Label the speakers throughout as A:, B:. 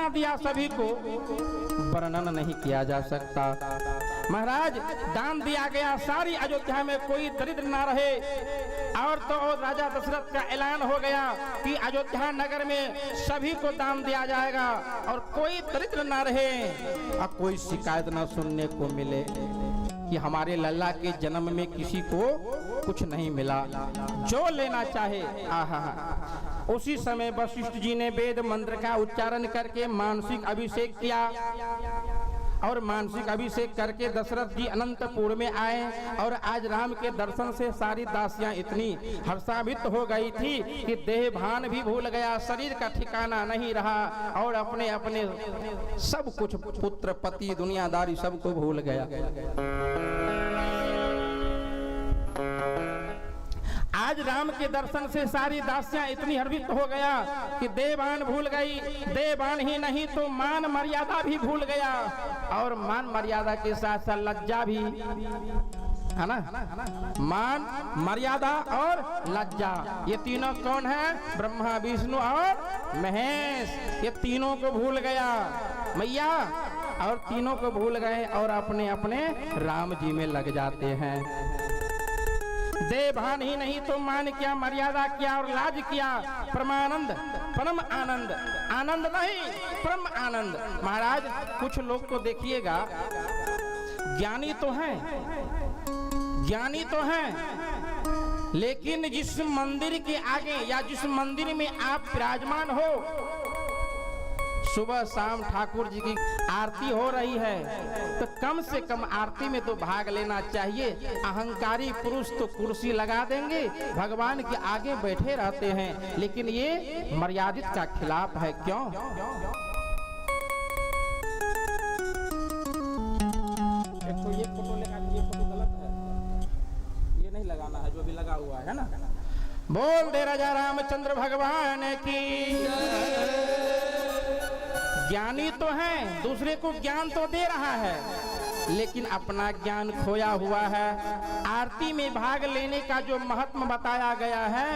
A: जितना दिया सभी को वर्णन नहीं किया जा सकता। महाराज दान दिया गया, सारी अयोध्या में कोई दरिद्र ना रहे। और तो और राजा दशरथ का ऐलान हो गया कि अयोध्या नगर में सभी को दान दिया जाएगा और कोई दरिद्र ना रहे और कोई शिकायत ना सुनने को मिले कि हमारे लल्ला के जन्म में किसी को कुछ नहीं मिला, जो लेना चाहे। आहा, उसी समय वशिष्ठ जी ने वेद मंत्र का उच्चारण करके मानसिक अभिषेक किया और मानसिक अभिषेक करके दशरथ जी अनंतपुर में आए। और आज राम के दर्शन से सारी दासियां इतनी हर्षान्वित हो गई थी कि देह भान भी भूल गया, शरीर का ठिकाना नहीं रहा और अपने अपने सब कुछ, पुत्र पति दुनियादारी सबको भूल गया। आज राम के दर्शन से सारी दासियां इतनी हर्षित हो गया कि देवान भूल गई। देवान ही नहीं तो मान मर्यादा भी भूल गया और मान मर्यादा के साथ साथ लज्जा भी, है ना। मान मर्यादा और लज्जा, ये तीनों कौन है? ब्रह्मा विष्णु और महेश। ये तीनों को भूल गया मैया, और तीनों को भूल गए और अपने अपने राम जी में लग जाते हैं। देवभान ही नहीं तो मान क्या, मर्यादा क्या और लाज क्या। परमानंद, परम आनंद, आनंद नहीं परम आनंद। महाराज कुछ लोग को देखिएगा, ज्ञानी तो हैं, ज्ञानी तो हैं, लेकिन जिस मंदिर के आगे या जिस मंदिर में आप विराजमान हो, सुबह शाम ठाकुर जी की आरती हो रही है तो कम से कम आरती में तो भाग लेना चाहिए। अहंकारी पुरुष तो कुर्सी लगा देंगे, भगवान के आगे बैठे रहते हैं, लेकिन ये मर्यादित का खिलाफ है। क्यों? देखो ये फोटो लगा, ये फोटो गलत है, ये नहीं लगाना है जो भी लगा हुआ है ना। बोल दे राजा रामचंद्र भगवान की। ज्ञानी तो है, दूसरे को ज्ञान तो दे रहा है, लेकिन अपना ज्ञान खोया हुआ है। आरती में भाग लेने का जो महत्व बताया गया है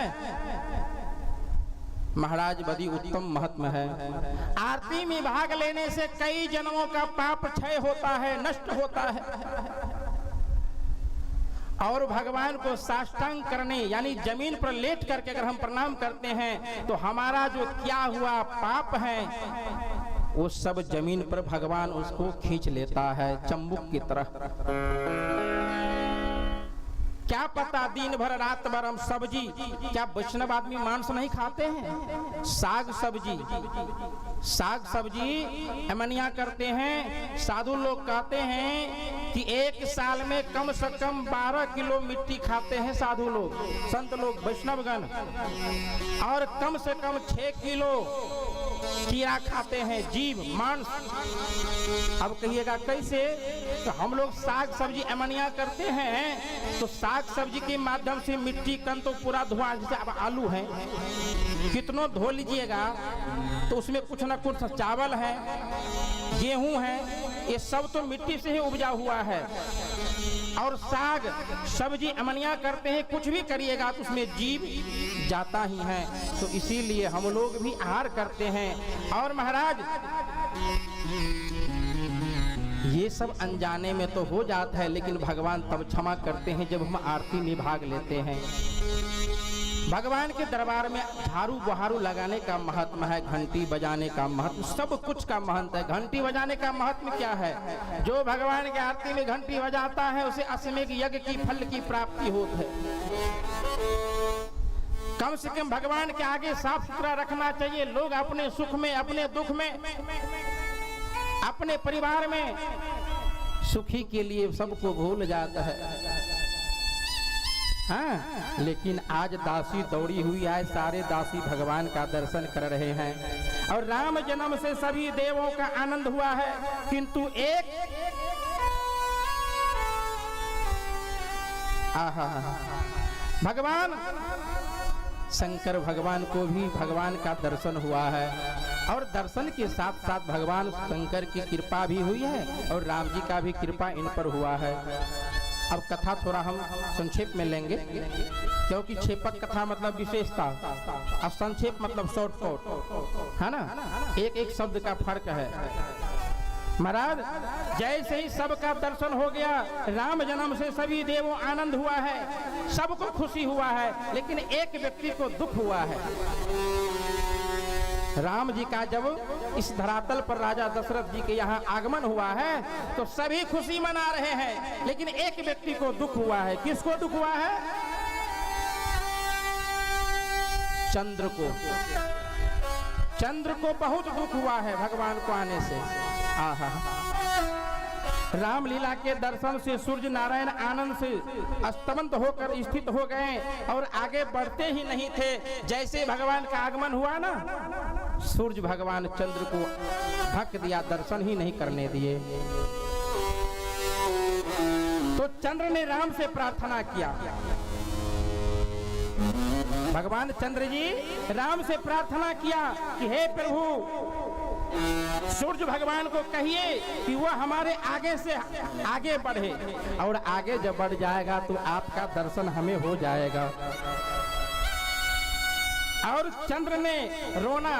A: महाराज, बड़ी उत्तम महत्व है। आरती में भाग लेने से कई जन्मों का पाप क्षय होता है, नष्ट होता है। और भगवान को साष्टांग करने यानी जमीन पर लेट करके अगर हम प्रणाम करते हैं तो हमारा जो क्या हुआ पाप है वो सब जमीन पर भगवान उसको खींच लेता है चंबुक की तरह। क्या पता दिन भर रात भर हम सब्जी, क्या वैष्णव आदमी मांस नहीं खाते हैं? साग सब्जी, साग सब्जी अमनिया करते हैं। साधु लोग कहते हैं कि एक साल में कम से कम 12 किलो मिट्टी खाते हैं साधु लोग, संत लोग, वैष्णवगण, और कम से कम 6 किलो कीड़ा खाते हैं, जीव मांस। अब कहिएगा कैसे? तो हम लोग साग सब्जी अमनिया करते हैं तो साग सब्जी के माध्यम से मिट्टी कन तो पूरा धुआं, जैसे अब आलू है कितनों धो लीजिएगा तो उसमें कुछ ना कुछ चावल है, गेहूं है, ये सब तो मिट्टी से ही उपजा हुआ है। और साग सब्जी अमनिया करते हैं, कुछ भी करिएगा तो उसमें जीव जाता ही है। तो इसीलिए हम लोग भी आहार करते हैं। और महाराज ये सब अनजाने में तो हो जाता है, लेकिन भगवान तब क्षमा करते हैं जब हम आरती में भाग लेते हैं। भगवान के दरबार में झाड़ू बहारू लगाने का महत्व है, घंटी बजाने का महत्व, सब कुछ का महत्व है। घंटी बजाने का महत्व क्या है? जो भगवान की आरती में घंटी बजाता है उसे अश्वमेध यज्ञ की फल की प्राप्ति होती है। कम से कम भगवान के आगे साफ सुथरा रखना चाहिए। लोग अपने सुख में, अपने दुख में, अपने परिवार में सुखी के लिए सबको भूल जाता है। हाँ, लेकिन आज दासी दौड़ी हुई है, सारे दासी भगवान का दर्शन कर रहे हैं और राम जन्म से सभी देवों का आनंद हुआ है। किंतु एक भगवान शंकर भगवान को भी भगवान का दर्शन हुआ है और दर्शन के साथ साथ भगवान शंकर की कृपा भी हुई है और राम जी का भी कृपा इन पर हुआ है। अब कथा थोड़ा हम संक्षेप में लेंगे, क्योंकि छेपक कथा मतलब विशेषता और संक्षेप मतलब शॉर्ट, है ना, एक एक शब्द का फर्क है। महाराज, जैसे ही सबका दर्शन हो गया, राम जन्म से सभी देवों आनंद हुआ है, सबको खुशी हुआ है, लेकिन एक व्यक्ति को दुख हुआ है। राम जी का जब इस धरातल पर राजा दशरथ जी के यहाँ आगमन हुआ है तो सभी खुशी मना रहे हैं, लेकिन एक व्यक्ति को दुख हुआ है। किसको दुख हुआ है? चंद्र को। चंद्र को बहुत दुख हुआ है भगवान को आने से। आहा, रामलीला के दर्शन से सूर्य नारायण आनंद से अस्तमंत होकर स्थित हो गए और आगे बढ़ते ही नहीं थे। जैसे भगवान का आगमन हुआ ना, सूर्य भगवान चंद्र को ढक दिया, दर्शन ही नहीं करने दिए। तो चंद्र ने राम से प्रार्थना किया। भगवान चंद्र जी राम से प्रार्थना किया कि हे प्रभु, सूर्य भगवान को कहिए कि वह हमारे आगे से आगे बढ़े, और आगे जब बढ़ जाएगा तो आपका दर्शन हमें हो जाएगा। और चंद्र ने रोना।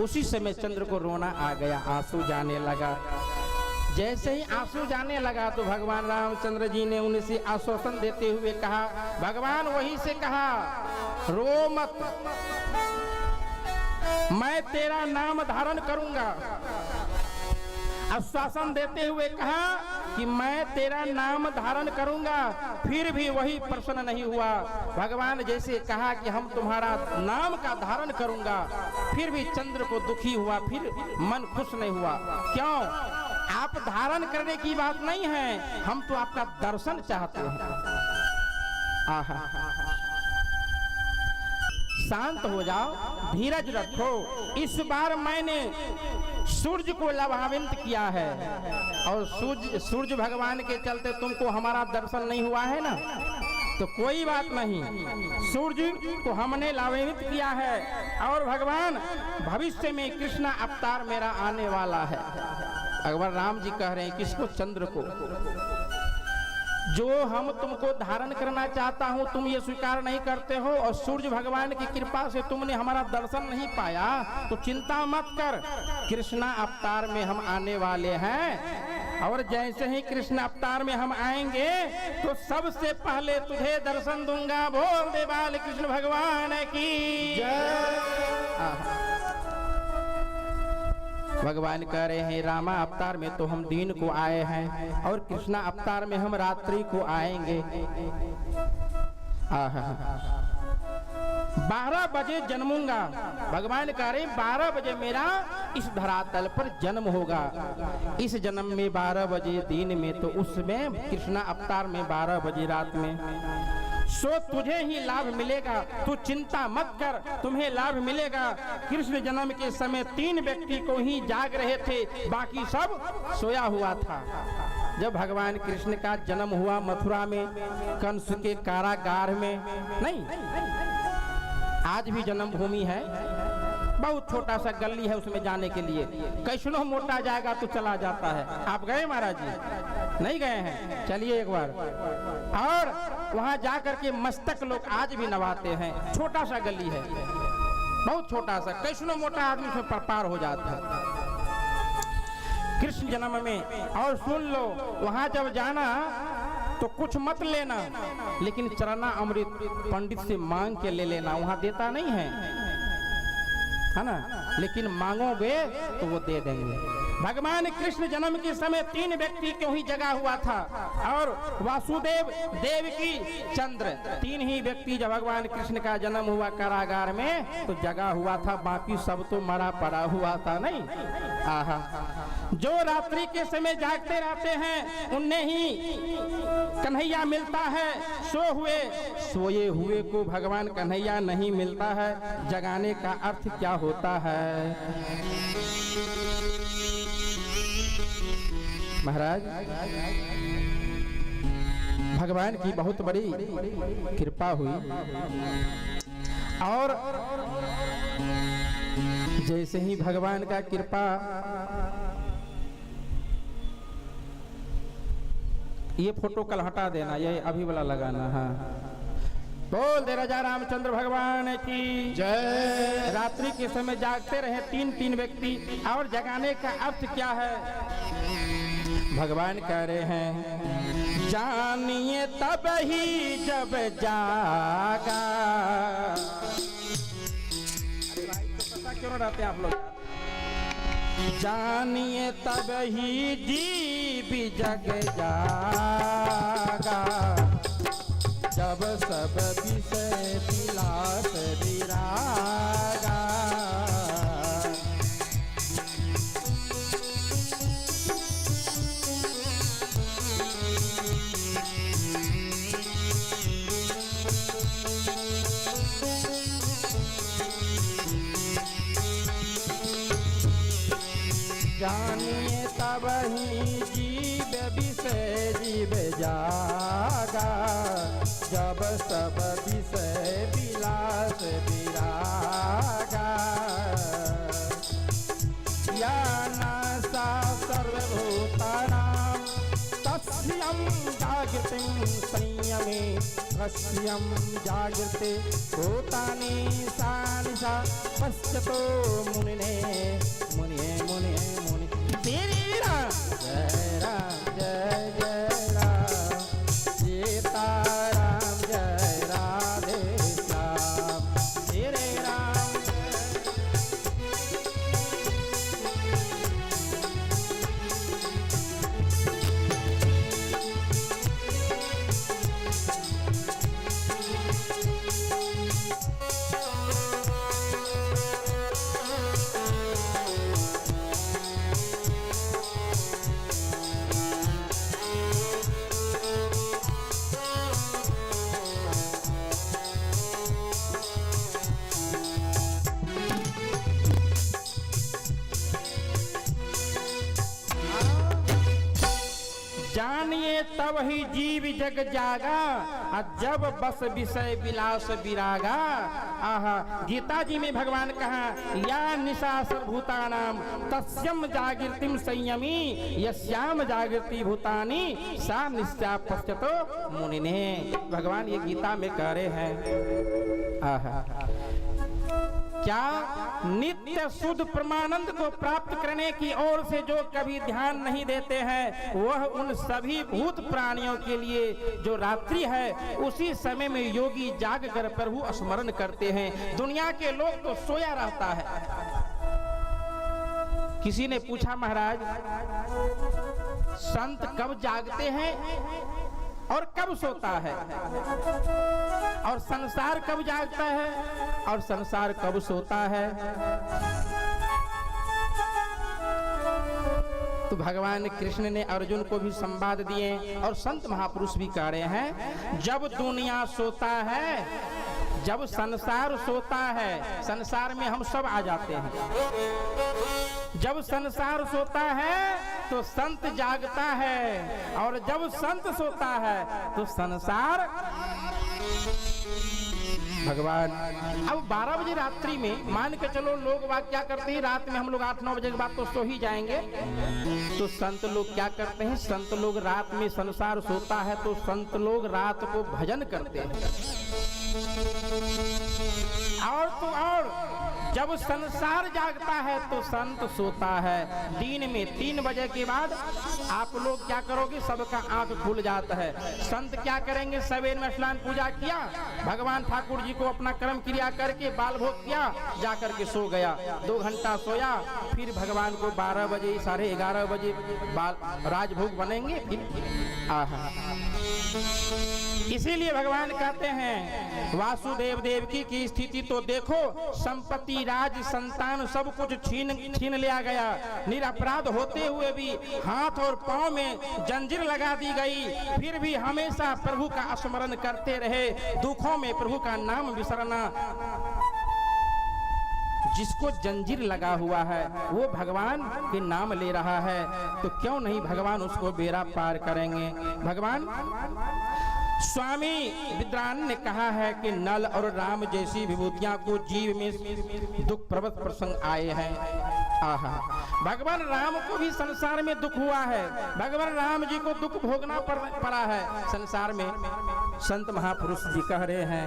A: उसी समय चंद्र को रोना आ गया, आंसू जाने लगा। जैसे ही आंसू जाने लगा तो भगवान रामचंद्र जी ने उनसे आश्वासन देते हुए कहा, भगवान वही से कहा, रो मत, मैं तेरा नाम धारण करूंगा। आश्वासन देते हुए कहा कि मैं तेरा नाम धारण करूंगा, फिर भी वही प्रसन्न नहीं हुआ। भगवान जैसे कहा कि हम तुम्हारा नाम का धारण करूंगा, फिर भी चंद्र को दुखी हुआ, फिर मन खुश नहीं हुआ। क्यों? आप धारण करने की बात नहीं है, हम तो आपका दर्शन चाहते हैं। आहा, शांत हो जाओ, धीरज रखो। इस बार मैंने सूर्य को लाभान्वित किया है, और सूर्य भगवान के चलते तुमको हमारा दर्शन नहीं हुआ है ना, तो कोई बात नहीं, सूर्य को हमने लाभान्वित किया है। और भगवान, भविष्य में कृष्ण अवतार मेरा आने वाला है। भगवान राम जी कह रहे हैं किसको? चंद्र को। जो हम तुमको धारण करना चाहता हूं तुम ये स्वीकार नहीं करते हो, और सूर्य भगवान की कृपा से तुमने हमारा दर्शन नहीं पाया, तो चिंता मत कर, कृष्ण अवतार में हम आने वाले हैं। और जैसे ही कृष्ण अवतार में हम आएंगे तो सबसे पहले तुझे दर्शन दूंगा। बोल दे बाल कृष्ण भगवान की जय। भगवान कह रहे हैं, रामा अवतार में तो हम दिन को आए हैं, और कृष्णा अवतार में हम रात्रि को आएंगे। 12 बजे जन्मूंगा। भगवान कह रहे 12 बजे मेरा इस धरातल पर जन्म होगा। इस जन्म में 12 बजे दिन में, तो उसमें कृष्णा अवतार में 12 बजे रात में। सो तुझे ही लाभ मिलेगा, तू चिंता मत कर, तुम्हें लाभ मिलेगा। कृष्ण जन्म के समय 3 व्यक्ति को ही जाग रहे थे, बाकी सब सोया हुआ था। जब भगवान कृष्ण का जन्म हुआ मथुरा में, कंस के कारागार में, नहीं, आज भी जन्मभूमि है, बहुत छोटा सा गली है, उसमें जाने के लिए कैसनो मोटा जाएगा तो चला जाता है। आप गए महाराज जी? नहीं गए हैं? चलिए एक बार। और वहां जाकर के मस्तक लोग आज भी नवाते हैं। छोटा सा गली है, बहुत छोटा सा, कैसनो मोटा आदमी से पार हो जाता है कृष्ण जन्म में। और सुन लो, वहां जब जाना तो कुछ मत लेना, लेकिन चरना अमृत पंडित से मांग के ले लेना। वहां देता नहीं है ना, लेकिन मांगोगे तो वो दे देंगे। भगवान कृष्ण जन्म के समय 3 व्यक्ति को ही जगा हुआ था, और वासुदेव, देवकी, चंद्र, 3 ही व्यक्ति जब भगवान कृष्ण का जन्म हुआ कारागार में तो जगा हुआ था, बाकी सब तो मरा पड़ा हुआ था। नहीं, आहा, जो रात्रि के समय जागते रहते हैं उन्हें ही कन्हैया मिलता है, सोए हुए को भगवान कन्हैया नहीं मिलता है। जगाने का अर्थ क्या होता है महाराज? भगवान की बहुत बड़ी कृपा हुई, और जैसे ही भगवान का कृपा ये फोटो कल हटा देना, ये अभी वाला लगाना। हाँ, बोल दे राजा रामचंद्र भगवान की जय। रात्रि के समय जागते रहे तीन व्यक्ति, और जगाने का अर्थ क्या है? भगवान कह रहे हैं जानिए तब ही जब जागा। क्यों रहते हैं आप लोग? जानिए तब ही जीव जग जागा, जब सब विषय विलास विरागा। जानिए तब ही जीव विषय जीव जागा, जब सब विषय विलास विरागा। या नासा सर्वभूतानां तस्यं जागृतिं संयमे, तस्यं जागृते भूतानि सा निशा पश्यतो मुनिने। मुनिये मुनिये मुनि तेरी राम जय राम जय जय राम, सीता राम जय राधे श्याम, तेरे राम जानिए तब ही जीव जग जागा, जब बस विषय विलास विरागा। आहा, गीता जी में भगवान कहा या निशा सर्वभूतानां तस्यं जागृतिं संयमी, यस्याम जागृति भूतानि सा निश्चा पश्यतो मुनिने। भगवान ये गीता में कह रहे हैं। आहा, क्या नित्य शुद्ध परमानंद को प्राप्त करने की ओर से जो कभी ध्यान नहीं देते हैं, वह उन सभी भूत प्राणियों के लिए जो रात्रि है उसी समय में योगी जाग कर प्रभु स्मरण करते हैं। दुनिया के लोग तो सोया रहता है। किसी ने पूछा महाराज संत कब जागते हैं और कब सोता है, और संसार कब जागता है और संसार कब सोता है? तो भगवान कृष्ण ने अर्जुन को भी संवाद दिए और संत महापुरुष भी कह रहे हैं जब दुनिया सोता है, जब संसार सोता है, संसार में हम सब आ जाते हैं। जब संसार सोता है तो संत जागता है, और जब संत सोता है तो संसार। भगवान अब 12 बजे रात्रि में मान के चलो लोग बात क्या करते हैं, रात में हम लोग 8-9 बजे के बाद तो सो ही जाएंगे। तो संत लोग क्या करते हैं, संत लोग रात में संसार सोता है तो संत लोग रात को भजन करते हैं। और तो और जब संसार जागता है तो संत सोता है। दिन में 3 बजे के बाद आप लोग क्या करोगे, सबका आंख खुल जाता है। संत क्या करेंगे, सवेर में स्नान पूजा किया, भगवान ठाकुर जी को अपना कर्म क्रिया करके बाल भोग किया, जाकर के सो गया, 2 घंटा सोया, फिर भगवान को 12 बजे 11:30 बजे राजभोग बनेंगे फिर। आहा, इसीलिए भगवान कहते हैं वासुदेव देवकी की स्थिति तो देखो, संपत्ति राज संतान सब कुछ छीन लिया गया, निरपराध होते हुए भी हाथ और पांव में जंजीर लगा दी गई, फिर भी हमेशा प्रभु का स्मरण करते रहे, दुखों में प्रभु का नाम विसरना। जिसको जंजीर लगा हुआ है वो भगवान के नाम ले रहा है, तो क्यों नहीं भगवान उसको बेड़ा पार करेंगे। भगवान स्वामी विद्वान ने कहा है कि नल और राम जैसी विभूतियां को जीव में दुख प्रवत प्रसंग आए हैं। आहा, भगवान राम को भी संसार में दुख हुआ है, भगवान राम जी को दुख भोगना पड़ा है संसार में। संत महापुरुष जी कह रहे हैं,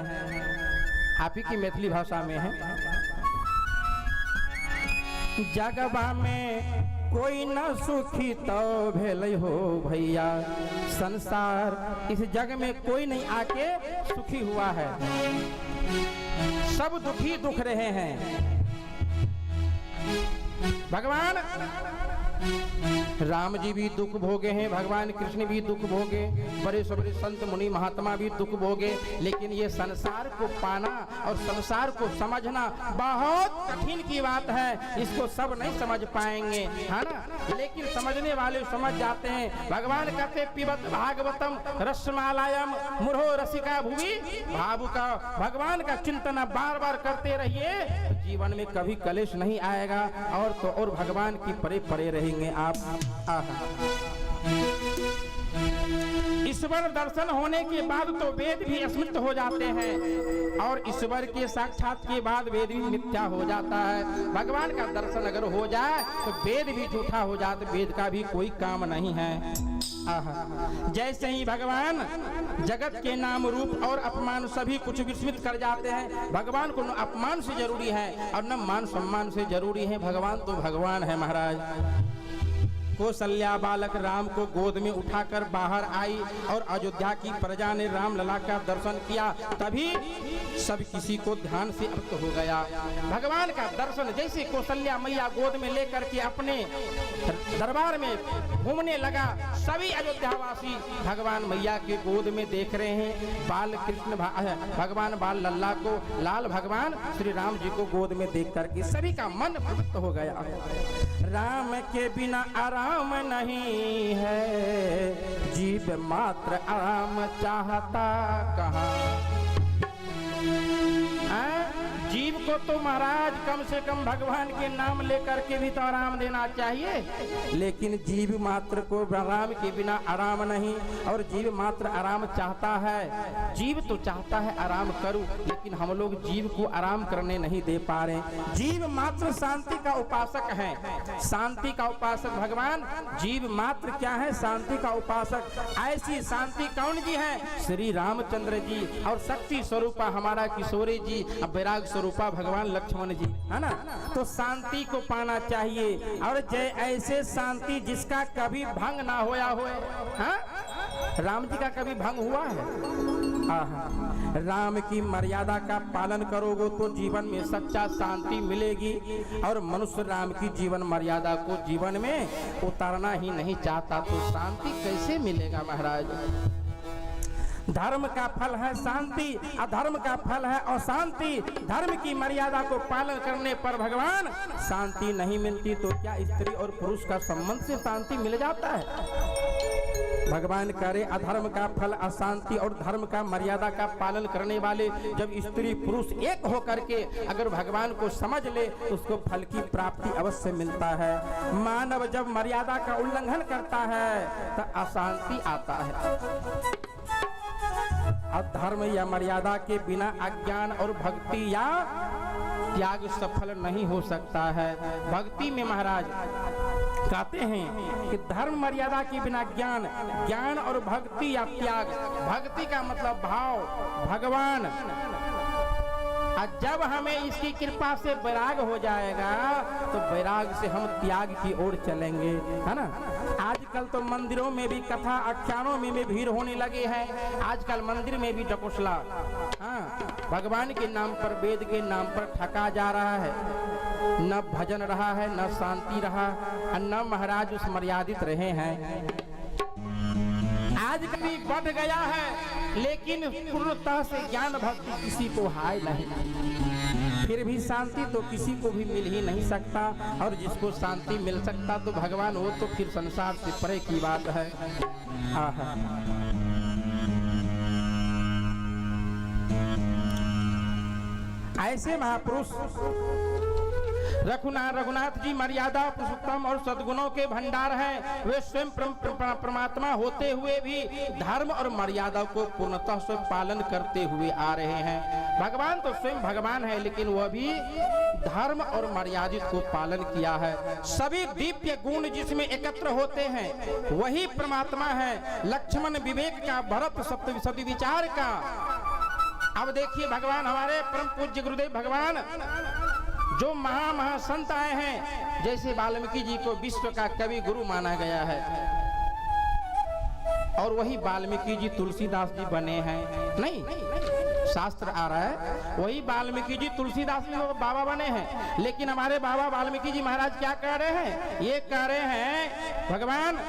A: आप ही की मैथिली भाषा में है, जगबा में कोई न सुखी तो भेल हो भैया, संसार इस जग में कोई नहीं आके सुखी हुआ है, सब दुखी दुख रहे हैं। भगवान राम जी भी दुख भोगे हैं, भगवान कृष्ण भी दुख भोगे, बड़े से बड़े संत मुनि महात्मा भी दुख भोगे, लेकिन ये संसार को पाना और संसार को समझना बहुत कठिन की बात है, इसको सब नहीं समझ पाएंगे, है ना, लेकिन समझने वाले समझ जाते हैं। भगवान कहते पिबत भागवतम रसमालायम मुरहो रसिका भूमि भावुका, भगवान का चिंतन बार बार करते रहिए, जीवन में कभी कलेश नहीं आएगा, और तो और भगवान की परे परे रहेंगे आप। ईश्वर दर्शन होने के बाद तो वेद भी अस्मित हो जाते हैं, और ईश्वर के साक्षात के बाद वेद भी मिथ्या हो जाता है। भगवान का दर्शन अगर हो जाए तो वेद भी झूठा हो जाता, वेद का भी कोई काम नहीं है। जैसे ही भगवान जगत के नाम रूप और अपमान सभी कुछ विस्मित कर जाते हैं, भगवान को न अपमान से जरूरी है और न मान सम्मान से जरूरी है, भगवान तो भगवान है महाराज। कौशल्या बालक राम को गोद में उठाकर बाहर आई और अयोध्या की प्रजा ने राम लला का दर्शन किया, तभी सब किसी को ध्यान से अर्थ हो गया। भगवान का दर्शन जैसे कौशल्या मैया गोद में लेकर के अपने दरबार में घूमने लगा, सभी अयोध्यावासी भगवान मैया के गोद में देख रहे हैं, बाल कृष्ण भगवान बाल लल्ला को, लाल भगवान श्री राम जी को गोद में देख करके सभी का मन प्रवृत्त हो गया। राम के बिना आराम नहीं है, जीव मात्र आराम चाहता कहाँ। जीव को तो महाराज कम से कम भगवान के नाम लेकर के भी तो आराम देना चाहिए, लेकिन जीव मात्र को राम के बिना आराम नहीं, और जीव मात्र आराम चाहता है। जीव तो चाहता है आराम करूं, लेकिन हम लोग जीव को आराम करने नहीं दे पा रहे। जीव मात्र शांति का उपासक है, शांति का उपासक भगवान, जीव मात्र क्या है, शांति का उपासक। ऐसी शांति कौन जी है? श्री रामचंद्र जी, और शक्ति स्वरूपा हमारा किशोरी जी, वैराग स्वरूपा भगवान लक्ष्मण जी, है ना। तो शांति को पाना चाहिए, और जय ऐसे शांति जिसका कभी भंग ना होया होए। हाँ? राम जी का कभी भंग हुआ है? राम की मर्यादा का पालन करोगे तो जीवन में सच्चा शांति मिलेगी, और मनुष्य राम की जीवन मर्यादा को जीवन में उतारना ही नहीं चाहता, तो शांति कैसे मिलेगा महाराज? धर्म का फल है शांति, अधर्म का फल है अशांति। धर्म की मर्यादा को पालन करने पर भगवान शांति नहीं मिलती, तो क्या स्त्री और पुरुष का संबंध से शांति मिल जाता है? भगवान करे अधर्म का फल अशांति, और धर्म का मर्यादा का पालन करने वाले जब स्त्री पुरुष एक होकर के अगर भगवान को समझ ले तो उसको फल की प्राप्ति अवश्य मिलता है। मानव जब मर्यादा का उल्लंघन करता है तो अशांति आता है। अधर्म या मर्यादा के बिना अज्ञान और भक्ति या त्याग सफल नहीं हो सकता है। भक्ति में महाराज कहते हैं कि धर्म मर्यादा के बिना ज्ञान, ज्ञान और भक्ति या त्याग। भक्ति का मतलब भाव, भगवान। जब हमें इसकी कृपा से वैराग हो जाएगा तो वैराग से हम त्याग की ओर चलेंगे, है ना। आजकल तो मंदिरों में भी कथा आख्यानों में भी भीड़ होने लगे हैं। आजकल मंदिर में भी ढकोसला, हाँ, भगवान के नाम पर, वेद के नाम पर ठका जा रहा है। न भजन रहा है, न शांति रहा, न महाराज उस मर्यादित रहे हैं। आज कभी बढ़ गया है, लेकिन पूर्णतः से ज्ञान भक्ति किसी को हाय नहीं। फिर भी शांति तो किसी को भी मिल ही नहीं सकता, और जिसको शांति मिल सकता तो भगवान हो, तो फिर संसार से परे की बात है। ऐसे महापुरुष रघुनाथ जी मर्यादा पुरुषोत्तम और सद्गुणों के भंडार हैं। वे स्वयं परमात्मा होते हुए भी धर्म और मर्यादा को पूर्णतः से पालन करते हुए आ रहे हैं। भगवान तो स्वयं भगवान है, लेकिन वह भी धर्म और मर्यादित को पालन किया है। सभी दिव्य गुण जिसमें एकत्र होते हैं वही परमात्मा है। लक्ष्मण विवेक का, भरत सत्य विचार का। अब देखिए भगवान हमारे परम पूज्य गुरुदेव भगवान जो महासंत आए हैं, जैसे वाल्मीकि जी को विश्व का कवि गुरु माना गया है, और वही वाल्मीकि जी तुलसीदास जी बने हैं। नहीं, शास्त्र आ रहा है वही वाल्मीकि जी तुलसीदास जी बाबा बने हैं। लेकिन हमारे बाबा वाल्मीकि जी महाराज क्या कह रहे हैं? ये कह रहे हैं भगवान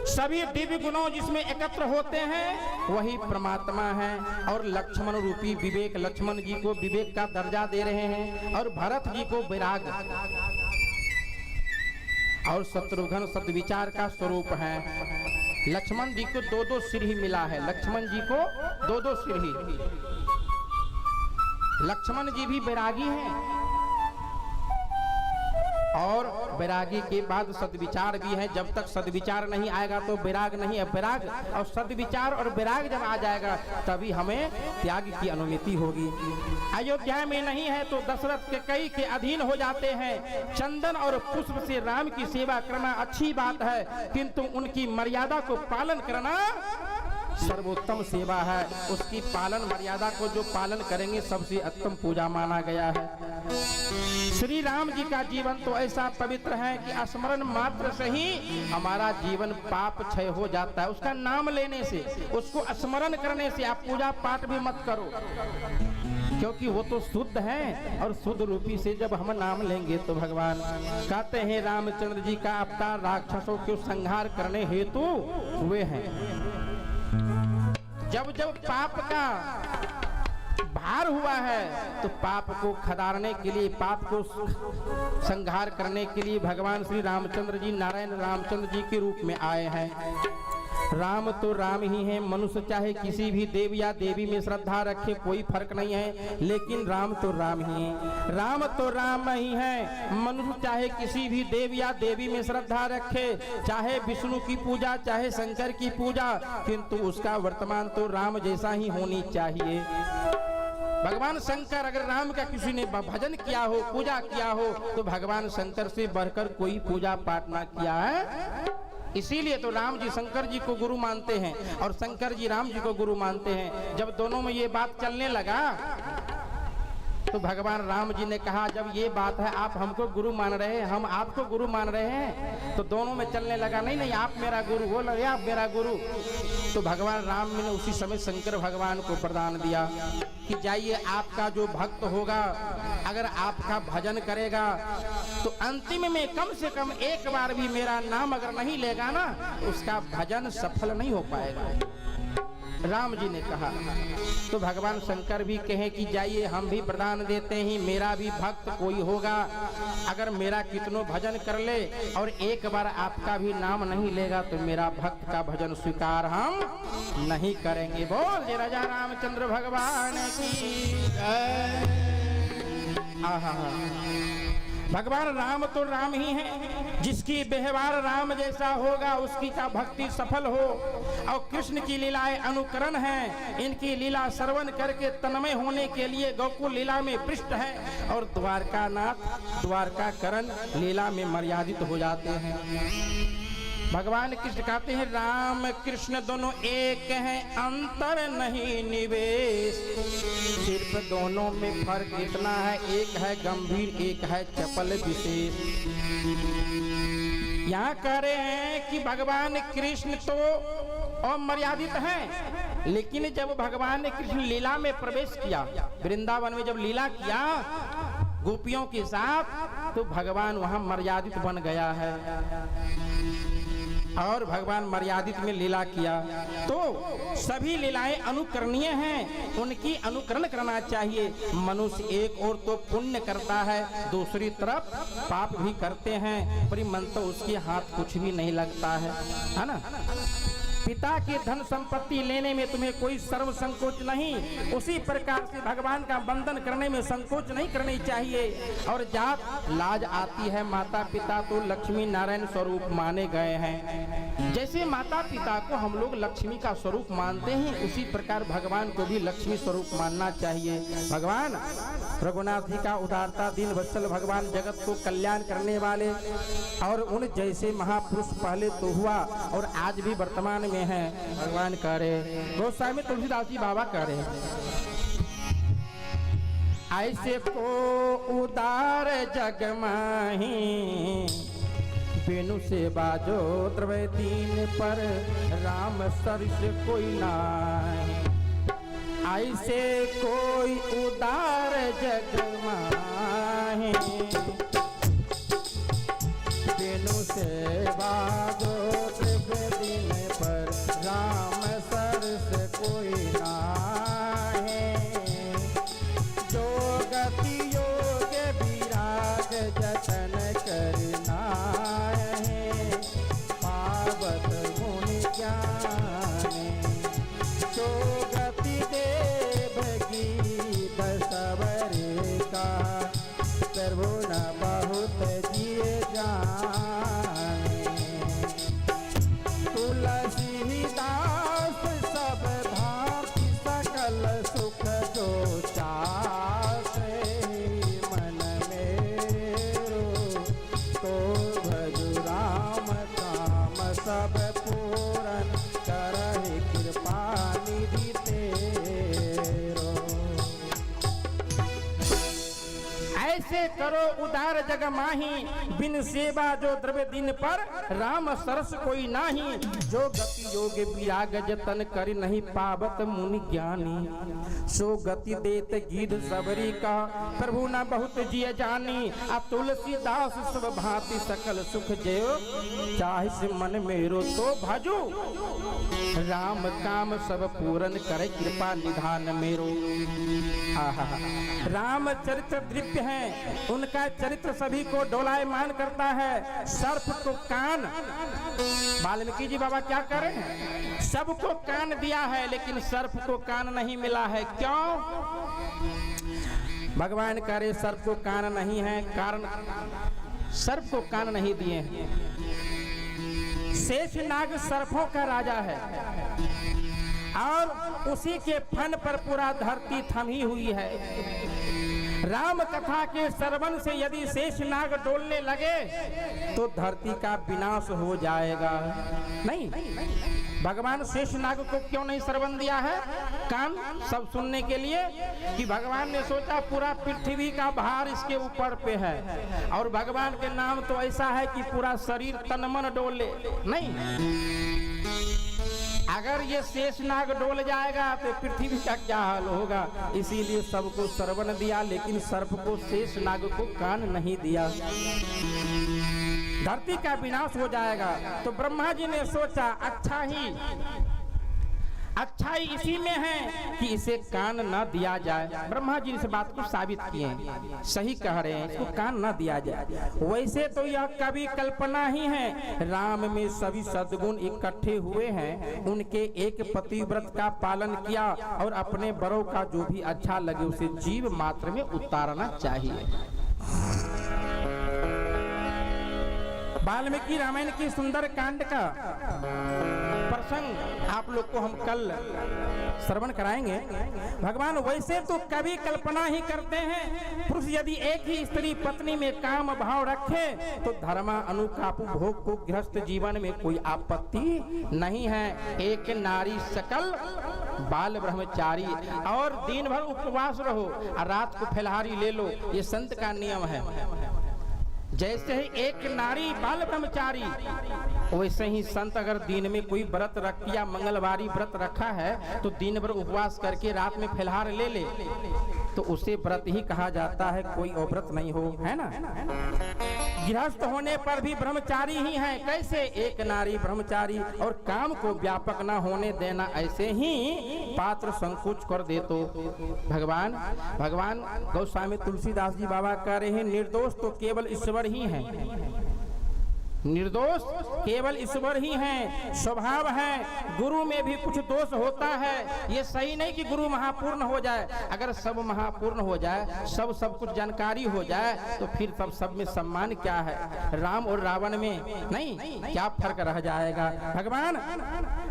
A: सभी दिव्य गुणों जिसमें एकत्र होते हैं वही परमात्मा है। और लक्ष्मण रूपी विवेक, लक्ष्मण जी को विवेक का दर्जा दे रहे हैं, और भरत जी को वैराग, और शत्रुघ्न सद्विचार का स्वरूप है। लक्ष्मण जी को दो सिर ही मिला है। लक्ष्मण जी को दो सिर ही। लक्ष्मण जी भी वैरागी हैं, और वैरागी के बाद सद्विचार भी है। जब तक सद्विचार नहीं आएगा तो वैराग नहीं है। वैराग और सद्विचार और वैराग जब आ जाएगा तभी हमें त्याग की अनुमति होगी। अयोध्या में नहीं है तो दशरथ के कई के अधीन हो जाते हैं। चंदन और पुष्प से राम की सेवा करना अच्छी बात है, किंतु उनकी मर्यादा को पालन करना सर्वोत्तम सेवा है। उसकी पालन मर्यादा को जो पालन करेंगे सबसे उत्तम पूजा माना गया है। श्री राम जी का जीवन तो ऐसा पवित्र है कि स्मरण मात्र से ही हमारा जीवन पाप क्षय हो जाता है। उसका नाम लेने से, उसको स्मरण करने से। आप पूजा पाठ भी मत करो, क्योंकि वो तो शुद्ध है, और शुद्ध रूपी से जब हम नाम लेंगे तो भगवान कहते हैं रामचंद्र जी का अवतार राक्षसों को संहार करने हेतु हुए हैं। जब जब पाप का भार हुआ है तो पाप को खदारने के लिए, पाप को संहार करने के लिए भगवान श्री रामचंद्र जी नारायण रामचंद्र जी के रूप में आए हैं। राम तो राम ही है। मनुष्य चाहे किसी भी देव या देवी में श्रद्धा रखे, कोई फर्क नहीं है, लेकिन राम तो राम ही है। राम तो राम ही है। मनुष्य चाहे किसी भी देव या देवी में श्रद्धा रखे, चाहे विष्णु की पूजा चाहे शंकर की पूजा, किंतु उसका वर्तमान तो राम जैसा ही होनी चाहिए। भगवान शंकर, अगर राम का किसी ने भजन किया हो, पूजा किया हो, तो भगवान शंकर से बढ़कर कोई पूजा पाठ ना किया है। इसीलिए तो राम जी शंकर जी को गुरु मानते हैं, और शंकर जी राम जी को गुरु मानते हैं। जब दोनों में ये बात चलने लगा तो भगवान राम जी ने कहा, जब ये बात है आप हमको गुरु मान रहे हैं, हम आपको गुरु मान रहे हैं, तो दोनों में चलने लगा नहीं नहीं आप मेरा गुरु, वो लगे आप मेरा गुरु। तो भगवान राम ने उसी समय शंकर भगवान को वरदान दिया कि जाइए, आपका जो भक्त होगा अगर आपका भजन करेगा तो अंतिम में कम से कम एक बार भी मेरा नाम अगर नहीं लेगा ना, उसका भजन सफल नहीं हो पाएगा। राम जी ने कहा। तो भगवान शंकर भी कहे कि जाइए, हम भी वरदान देते हैं, मेरा भी भक्त कोई होगा अगर मेरा कितनों भजन कर ले और एक बार आपका भी नाम नहीं लेगा तो मेरा भक्त का भजन स्वीकार हम नहीं करेंगे। बोल जय राजा रामचंद्र भगवान की। आहा, भगवान राम तो राम ही हैं। जिसकी व्यवहार राम जैसा होगा उसकी का भक्ति सफल हो। और कृष्ण की लीलाएं अनुकरण हैं। इनकी लीला श्रवण करके तन्मय होने के लिए गोकुल लीला में पृष्ठ है, और द्वारका नाथ द्वारका करण लीला में मर्यादित हो जाते हैं। भगवान कृष्ण कहते हैं राम कृष्ण दोनों एक हैं, अंतर नहीं निवेश। सिर्फ दोनों में फर्क इतना है, एक है गंभीर एक है चपल विशेष। यहाँ कह रहे हैं कि भगवान कृष्ण तो अमर्यादित हैं, लेकिन जब भगवान कृष्ण लीला में प्रवेश किया, वृंदावन में जब लीला किया गोपियों के साथ, तो भगवान वहां मर्यादित बन गया है। और भगवान मर्यादित में लीला किया तो सभी लीलाएं अनुकरणीय हैं, उनकी अनुकरण करना चाहिए। मनुष्य एक और तो पुण्य करता है, दूसरी तरफ पाप भी करते हैं, पर मन तो उसके हाथ कुछ भी नहीं लगता है ना। पिता की धन संपत्ति लेने में तुम्हें कोई सर्व संकोच नहीं, उसी प्रकार से भगवान का वंदन करने में संकोच नहीं करनी चाहिए। और जात लाज आती है, माता पिता तो लक्ष्मी नारायण स्वरूप माने गए हैं। जैसे माता पिता को हम लोग लक्ष्मी का स्वरूप मानते हैं, उसी प्रकार भगवान को भी लक्ष्मी स्वरूप मानना चाहिए। भगवान रघुनाथ जी का उदारता दीन वत्सल भगवान जगत को कल्याण करने वाले, और उन जैसे महापुरुष पहले तो हुआ और आज भी वर्तमान में है। भगवान कह रहे, गोस्वामी तुलसीदास जी बाबा कह रहे, ऐसे को उदार जग माही, बेनु से बाजो द्रव्य दीन पर, राम सरिस कोई नाही। ऐसे कोई उदार जग माही, बेनु से बाजो द्रव्य दीन पर, राम सरिस कोई नाही। जो गति योग विराग जतन करना है, पावत मुनि ज्ञानी। जो गति देव गीत सबरे का, सर्वो न बहुत जिए जाने। तुलसीदास सब भांति सकल सुख जो चाहे, मन मेरो तो भजु राम काम सब पूरन, करहि कृपा निधि तेरो। ऐसे करो उदार जग माही, बिन सेवा जो द्रव्य दिन पर, राम सरस कोई नाही। जो गति योग विराग जतन कर, नहीं पावत मुनि ज्ञानी। सो गति देत गीत सबरी का, प्रभु न बहुत जिय जानी। आ तुलसीदास सब भांति सकल सुख जयो, चाहिस मन मेरो तो भजो। राम काम सब पूरन करे, कृपा निधान मेरो। आहा, राम चरित्र दिव्य है, उनका चरित्र सभी को डोलायमान करता है। सर्प को कान, वाल्मीकि जी बाबा क्या करें, सबको कान दिया है, लेकिन सर्प को कान नहीं मिला है। क्यों? भगवान कह रहे सर्प को कान नहीं है, कारण सर्प को कान नहीं दिए हैं। शेषनाग सर्पों का राजा है, और उसी के फन पर पूरा धरती थमी हुई है। राम कथा के श्रवण से यदि शेषनाग डोलने लगे तो धरती का विनाश हो जाएगा। नहीं, भगवान शेषनाग को क्यों नहीं श्रवण दिया है? कान सब सुनने के लिए, कि भगवान ने सोचा पूरा पृथ्वी का भार इसके ऊपर पे है, और भगवान के नाम तो ऐसा है कि पूरा शरीर तन मन डोले। नहीं, अगर ये शेषनाग डोल जाएगा तो पृथ्वी का क्या हाल होगा। इसीलिए सबको श्रवण दिया, लेकिन सर्प को शेषनाग को कान नहीं दिया। धरती का विनाश हो जाएगा। तो ब्रह्मा जी ने सोचा अच्छाई इसी में है कि इसे कान न दिया जाए। ब्रह्मा जी इस बात को साबित किए, सही कह रहे हैं, इसको कान न दिया जाए। वैसे तो यह कभी कल्पना ही है। राम में सभी सद्गुण इकट्ठे हुए हैं। उनके एक पतिव्रत का पालन किया, और अपने बड़ों का जो भी अच्छा लगे उसे जीव मात्र में उतारना चाहिए। वाल्मीकि रामायण की सुंदर कांड का प्रसंग आप लोग को हम कल श्रवण कराएंगे। भगवान वैसे तो कभी कल्पना ही करते हैं, पुरुष यदि एक ही स्त्री पत्नी में काम भाव रखे तो धर्मा अनुकापु भोग को गृहस्थ जीवन में कोई आपत्ति नहीं है। एक नारी सकल बाल ब्रह्मचारी, और दिन भर उपवास रहो और रात को फलहारी ले लो, ये संत का नियम है। जैसे ही एक नारी बाल ब्रह्मचारी, वैसे ही संत अगर दिन में कोई व्रत रख या मंगलवारी व्रत रखा है तो दिन भर उपवास करके रात में फलहार ले ले तो उसे व्रत ही कहा जाता है, कोई और व्रत नहीं हो, है ना। गृहस्थ होने पर भी ब्रह्मचारी ही है। कैसे? एक नारी ब्रह्मचारी, और काम को व्यापक न होने देना, ऐसे ही पात्र संकोच कर दे तो भगवान गोस्वामी तुलसीदास जी बाबा कह रहे हैं, निर्दोष तो केवल ईश्वर ही हैं। निर्दोष केवल ईश्वर ही हैं, स्वभाव है। गुरु में भी कुछ दोष होता है। ये सही नहीं कि गुरु महापूर्ण हो जाए। अगर सब महापूर्ण हो जाए, सब कुछ जानकारी हो जाए, तो फिर सब में सम्मान क्या है? राम और रावण में नहीं, क्या फर्क रह जाएगा? भगवान,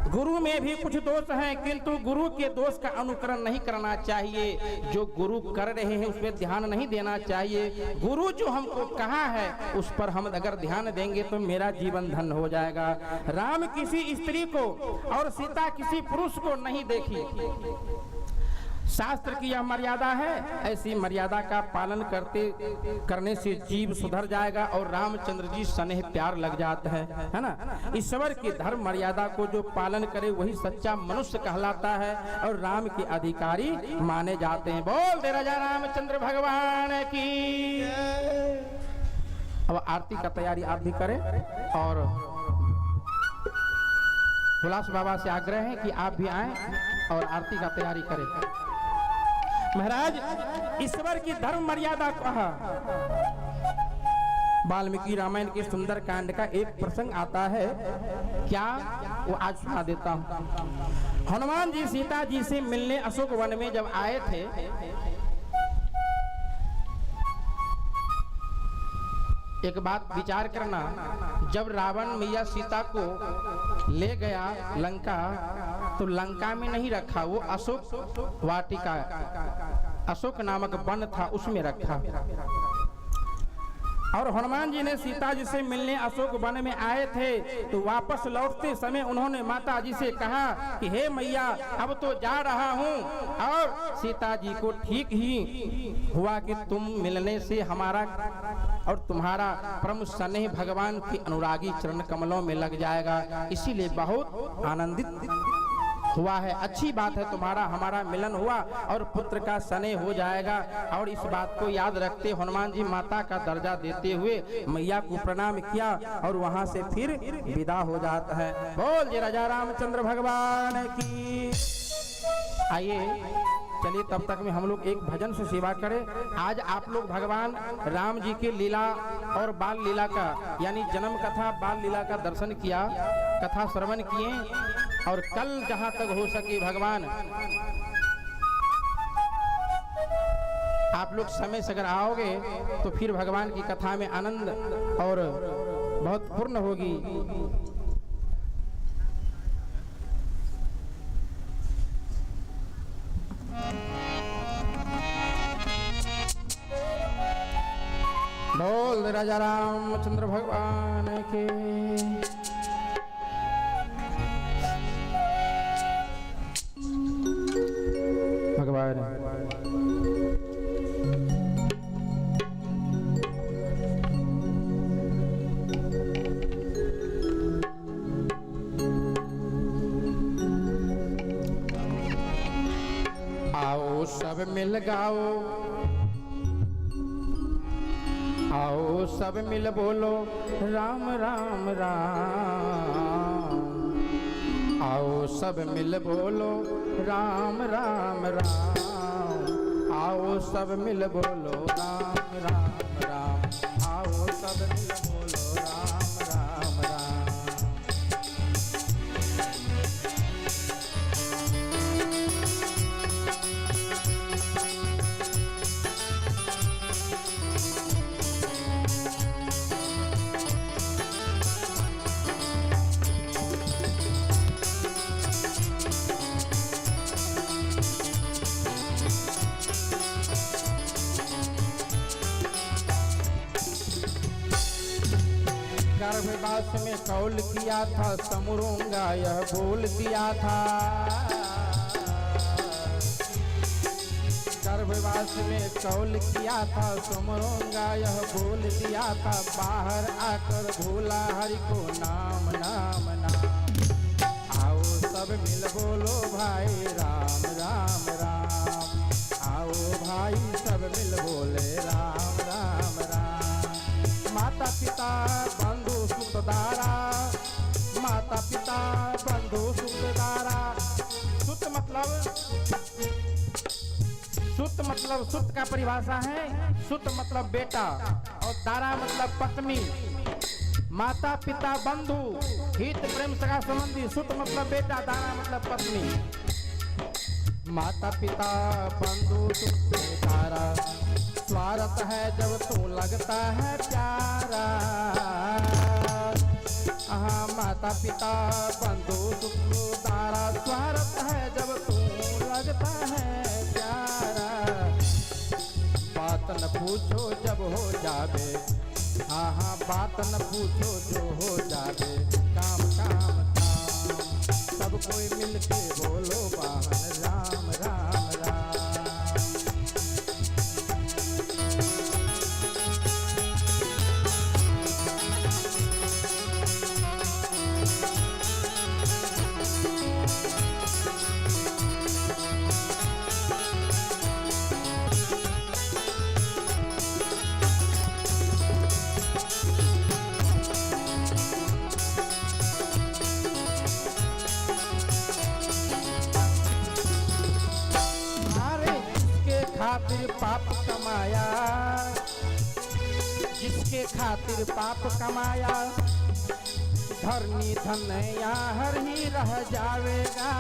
A: गुरु में भी कुछ दोष हैं, किंतु गुरु के दोष का अनुकरण नहीं करना चाहिए। जो गुरु कर रहे हैं उस पर ध्यान नहीं देना चाहिए। गुरु जो हमको कहा है उस पर हम अगर ध्यान देंगे तो मेरा जीवन धन हो जाएगा। राम किसी स्त्री को और सीता किसी पुरुष को नहीं देखी। शास्त्र की यह मर्यादा है। ऐसी मर्यादा का पालन करने से जीव सुधर जाएगा और रामचंद्र जी स्नेह प्यार लग जाता है ना। ईश्वर की धर्म मर्यादा को जो पालन करे वही सच्चा मनुष्य कहलाता है और राम के अधिकारी माने जाते हैं। बोल दे राजा रामचंद्र भगवान की। अब आरती का तैयारी आप भी करें और हुलास बाबा से आग्रह है कि आप भी आएं और आरती का तैयारी करें। महाराज, ईश्वर की धर्म मर्यादा कहा। वाल्मीकि रामायण के सुंदर कांड का एक प्रसंग आता है, क्या वो आज सुना देता हूं। हनुमान जी सीता जी से मिलने अशोक वन में जब आए थे, एक बात विचार करना, जब रावण मैया सीता को ले गया लंका, तो लंका में नहीं रखा, वो अशोक वाटिका, अशोक नामक वन था, उसमें रखा। और हनुमान जी ने सीता जी से मिलने अशोक वन में आए थे, तो वापस लौटते समय उन्होंने माता जी से कहा कि हे मैया, अब तो जा रहा हूँ। और सीता जी को ठीक ही हुआ कि तुम मिलने से हमारा और तुम्हारा परम स्नेह भगवान के अनुरागी चरण कमलों में लग जाएगा, इसीलिए बहुत आनंदित हुआ है। अच्छी बात है, तुम्हारा हमारा मिलन हुआ और पुत्र का स्नेह हो जाएगा। और इस बात को याद रखते हनुमान जी माता का दर्जा देते हुए मैया को प्रणाम किया और वहां से फिर विदा हो जाता है। बोल जय राजा रामचंद्र भगवान की। आइए चलिए, तब तक में हम लोग एक भजन से सेवा करें। आज आप लोग भगवान राम जी के लीला और बाल लीला का, यानी जन्म कथा बाल लीला का दर्शन किया, कथा श्रवण किए। और कल जहां तक हो सके भगवान आप लोग समय से अगर आओगे तो फिर भगवान की कथा में आनंद और बहुत पूर्ण होगी। बोल राजा रामचंद्र भगवान के। भगवान आओ सब मिल गाओ, आओ सब मिल बोलो राम राम राम। आओ सब मिल बोलो राम राम राम। आओ सब मिल बोलो राम राम राम। आओ सब मिल बोलो राम राम राम। गर्भवास में कौल किया था, समरूंगा यह बोल दिया था। गर्भवास में कौल किया था, समरूंगा यह बोल दिया था। बाहर आकर भूला हरि को नाम नाम नाम। आओ सब मिल बोलो भाई राम राम राम। आओ भाई सब मिल बोले राम राम राम। माता पिता बंधु सुतदारा, माता पिता बंधु सुतदारा। सुत मतलब सुत का परिभाषा है, सुत मतलब बेटा और दारा मतलब पत्नी। माता पिता बंधु हित प्रेम सगा संबंधी, सुत मतलब बेटा, दाना मतलब पत्नी। माता पिता बंधु सुत तारा, स्वार्थ है जब तू लगता है प्यारा। माता पिता बंधु सुत तारा, स्वार्थ है जब तू लगता है प्यारा। बात न पूछो जब हो जावे, हाँ बात न पूछो जो हो जावे, काम काम काम। सब कोई मिलके बोलो बाहर राम राम राम। खातिर पाप कमाया, जिसके खातिर पाप कमाया, धरनी धन यहाँ ही रह जावेगा।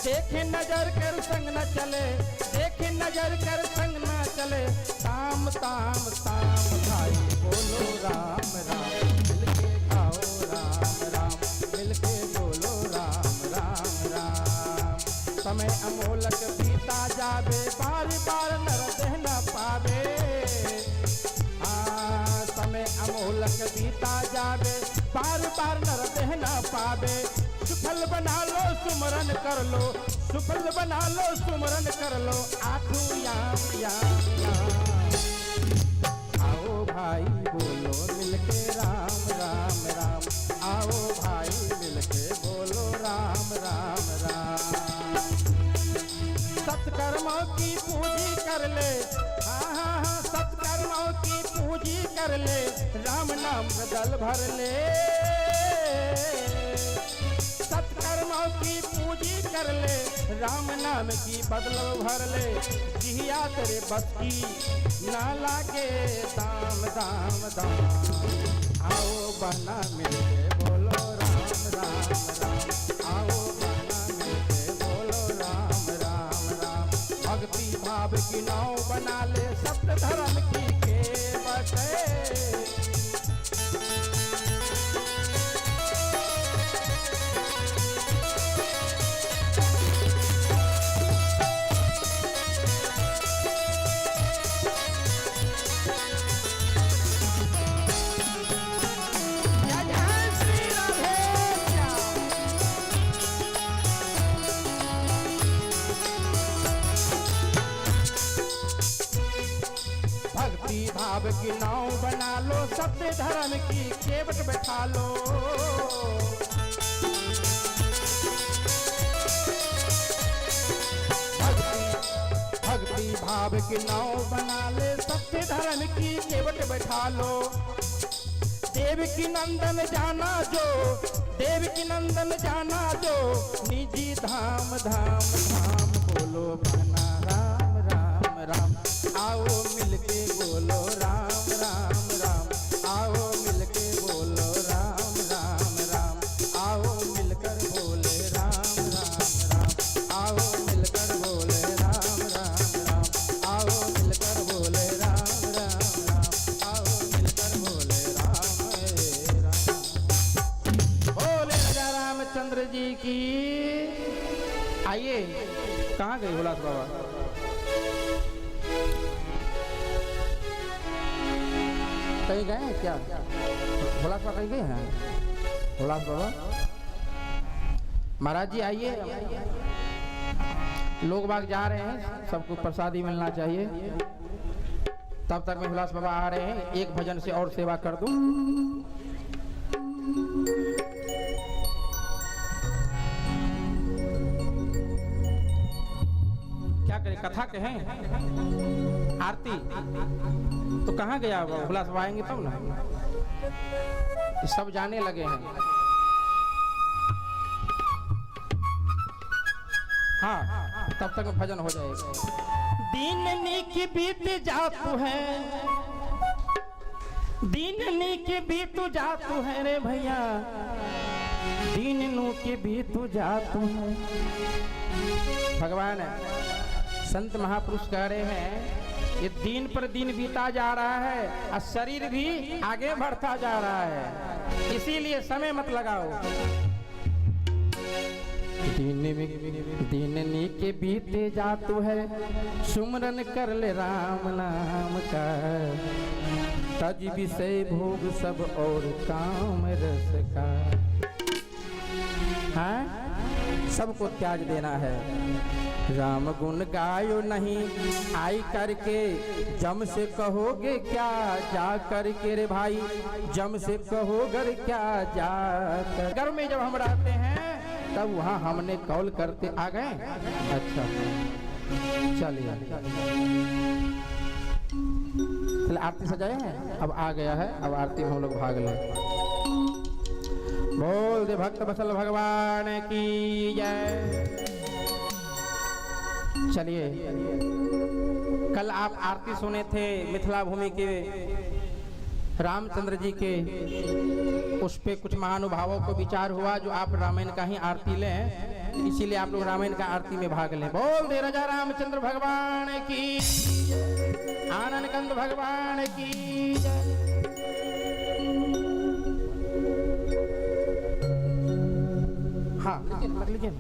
A: देखे नजर कर संग न चले, देखे नजर कर संग न चले, ताम ताम ताम भाई बोलो राम राम, मिलके खाओ राम राम, मिलके बोलो राम राम राम। समय अमोलक बीता जावे, बार बार नर देह न पावे। समय अमोलक बीता जावे, बार बार नर देह न पावे। सुफल बना लो सुमरन कर लो, सुफल बना लो सुमरन कर लो, आठू याम याम याम। आओ भाई बोलो मिलके राम राम राम, आओ भाई मिलके बोलो राम राम राम। सत्कर्मों की पूजी कर ले, हाँ सत्कर्मों की पूजी कर ले, राम नाम दल भर ले। सत्कर्मों की पूजी कर ले, राम नाम की बदल भर ले। जिया तेरे बस की ना लागे दाम दाम दाम। आओ बना मिलके बोलो राम राम राम, आओ बना मिलके बोलो राम राम राम। भक्ति भाव की नाव बना ले, सत्य धर्म की केवट। भाव की नाव बना लो, सत्य धर्म की केवट बैठा लो। भक्ति भाव की नाव बना ले, सत्य धर्म की केवट बैठा लो। देव की नंदन जाना जो, देव की नंदन जाना जो, निजी धाम धाम धाम बोलो बना राम राम राम। आओ मिलके बोलो राम राम राम, आओ मिलके बोलो राम राम राम, आओ मिलकर बोले राम राम राम, आओ मिलकर बोले राम राम राम, आओ मिलकर बोले राम राम राम, आओ मिलकर बोले राम राम। बोले राजा रामचंद्र जी की। आइए, कहाँ गए हुलास बाबा? कहीं गए हैं क्या? हुलास बाबा कहीं गए हैं? हुलास बाबा महाराज जी आइए, लोग बाग जा रहे हैं, सबको प्रसादी मिलना चाहिए। तब तक में हुलास बाबा आ रहे हैं, एक भजन से और सेवा कर दूं। क्या करें, कथा के हैं, आरती तो कहाँ गया हुलास बाबा? आएंगे तब ना, सब जाने लगे हैं। हाँ, तब तक भजन हो जाएगा। दिन नीक बीत जात है, दीन नी के भी तू जातू है रे भैया, दीन नू के भी तू जातू है। भगवान संत महापुरुष कह रहे हैं ये दिन पर दिन बीता जा रहा है और शरीर भी आगे बढ़ता जा रहा है, इसीलिए समय मत लगाओ। दिन नी के बीते जातू है, सुमरन कर ले राम नाम का, तज विषय भोग सब और काम रस का। हाँ, सबको त्याग देना है। राम गुण गायो नहीं आई करके, जम से कहोगे क्या जा करके रे भाई, जम से कहोगे क्या जा कर। घर में जब हम रहते हैं तब वहाँ हमने कॉल करते आ गए। अच्छा चलिए चलिए आरती सजाए हैं, अब आ गया है, अब आरती में हम लोग भाग लें। बोल दे भक्त बसल भगवान की जय। चलिए कल आप आरती सुने थे मिथिला भूमि के रामचंद्र जी के, उस पे कुछ महानुभावों को विचार हुआ जो आप रामायण का ही आरती लें, इसीलिए आप लोग रामायण का आरती में भाग लें। बोल दे राजा रामचंद्र भगवान की, आनंद कंद भगवान की जय। हाँ मत लीजिए।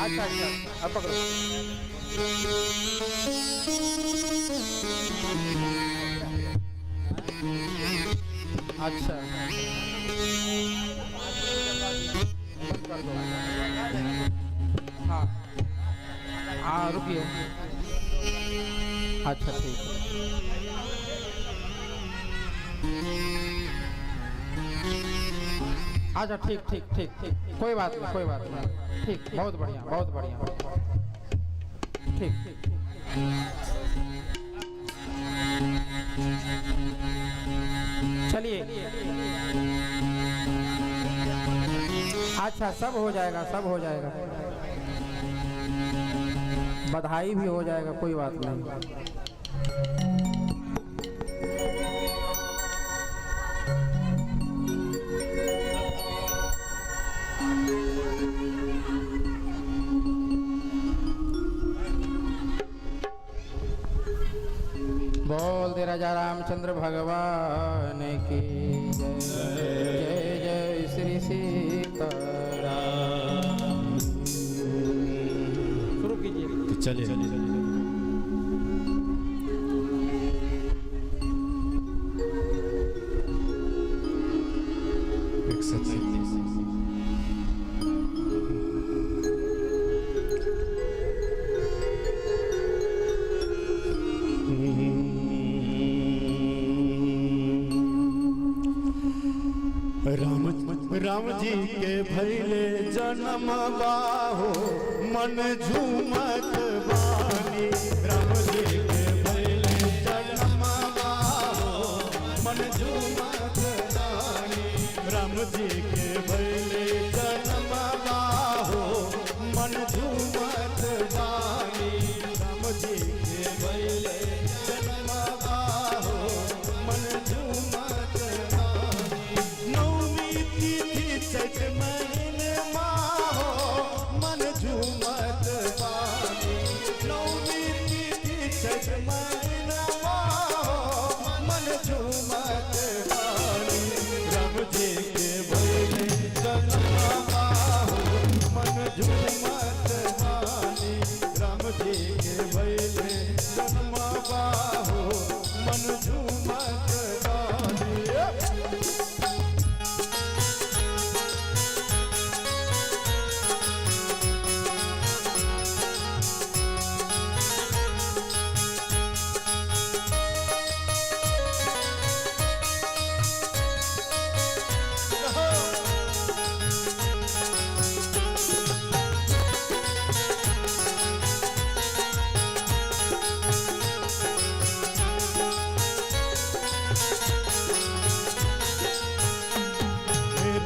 A: अच्छा अच्छा अब पकड़ो। अच्छा हाँ हाँ रुकिए। अच्छा ठीक है। अच्छा ठीक ठीक ठीक ठीक, कोई बात नहीं कोई बात नहीं, ठीक बहुत बढ़िया बहुत बढ़िया ठीक ठीक। चलिए अच्छा सब हो जाएगा सब हो जाएगा, बधाई भी हो जाएगा, कोई बात नहीं। बोल दे राजा रामचंद्र भगवान की जय। जय जय श्री सीताराम। शुरू कीजिए।
B: चलिए राम जी के भैले जन्म बाहो मन झूमत बानी। राम जी के भैले जन्म बाहो मन झूमत बानी। राम जी के भैले जन्म बाहो मन झूमत बानी। राम जी के भैले जन्म बाहो मन झूमत बानी। नौमी तिथि चैत महीने माहो मन झूमत बानी। चैत महीनवा हो मन झूमत बानी राम जी के भइले जन्मवा हो मन झूमत बानी राम जी के भइले जन्मवा हो मन झूमत बानी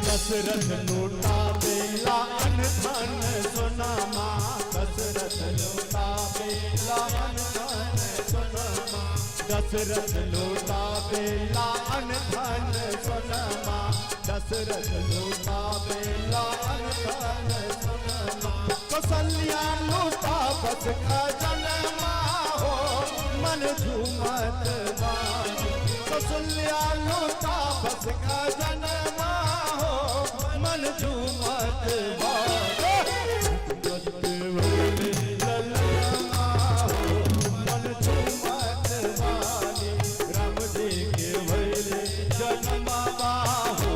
B: दशरथ लूटा बेला अनधन सोनामा दशरथ लूटा बेला अनधन सोनामा दशरथ लूटा बेला अनधन सोनामा दशरथ लूटा बेला अनधन सोनामा कौशल्या लूटा बस खजनमा हो मन झूमत बानी कौशल्या लूटा बस खजनमा मन झूमत मन झूमत बानी राम जी के भइले जन्मवा हो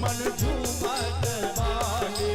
B: मन झूमत बानी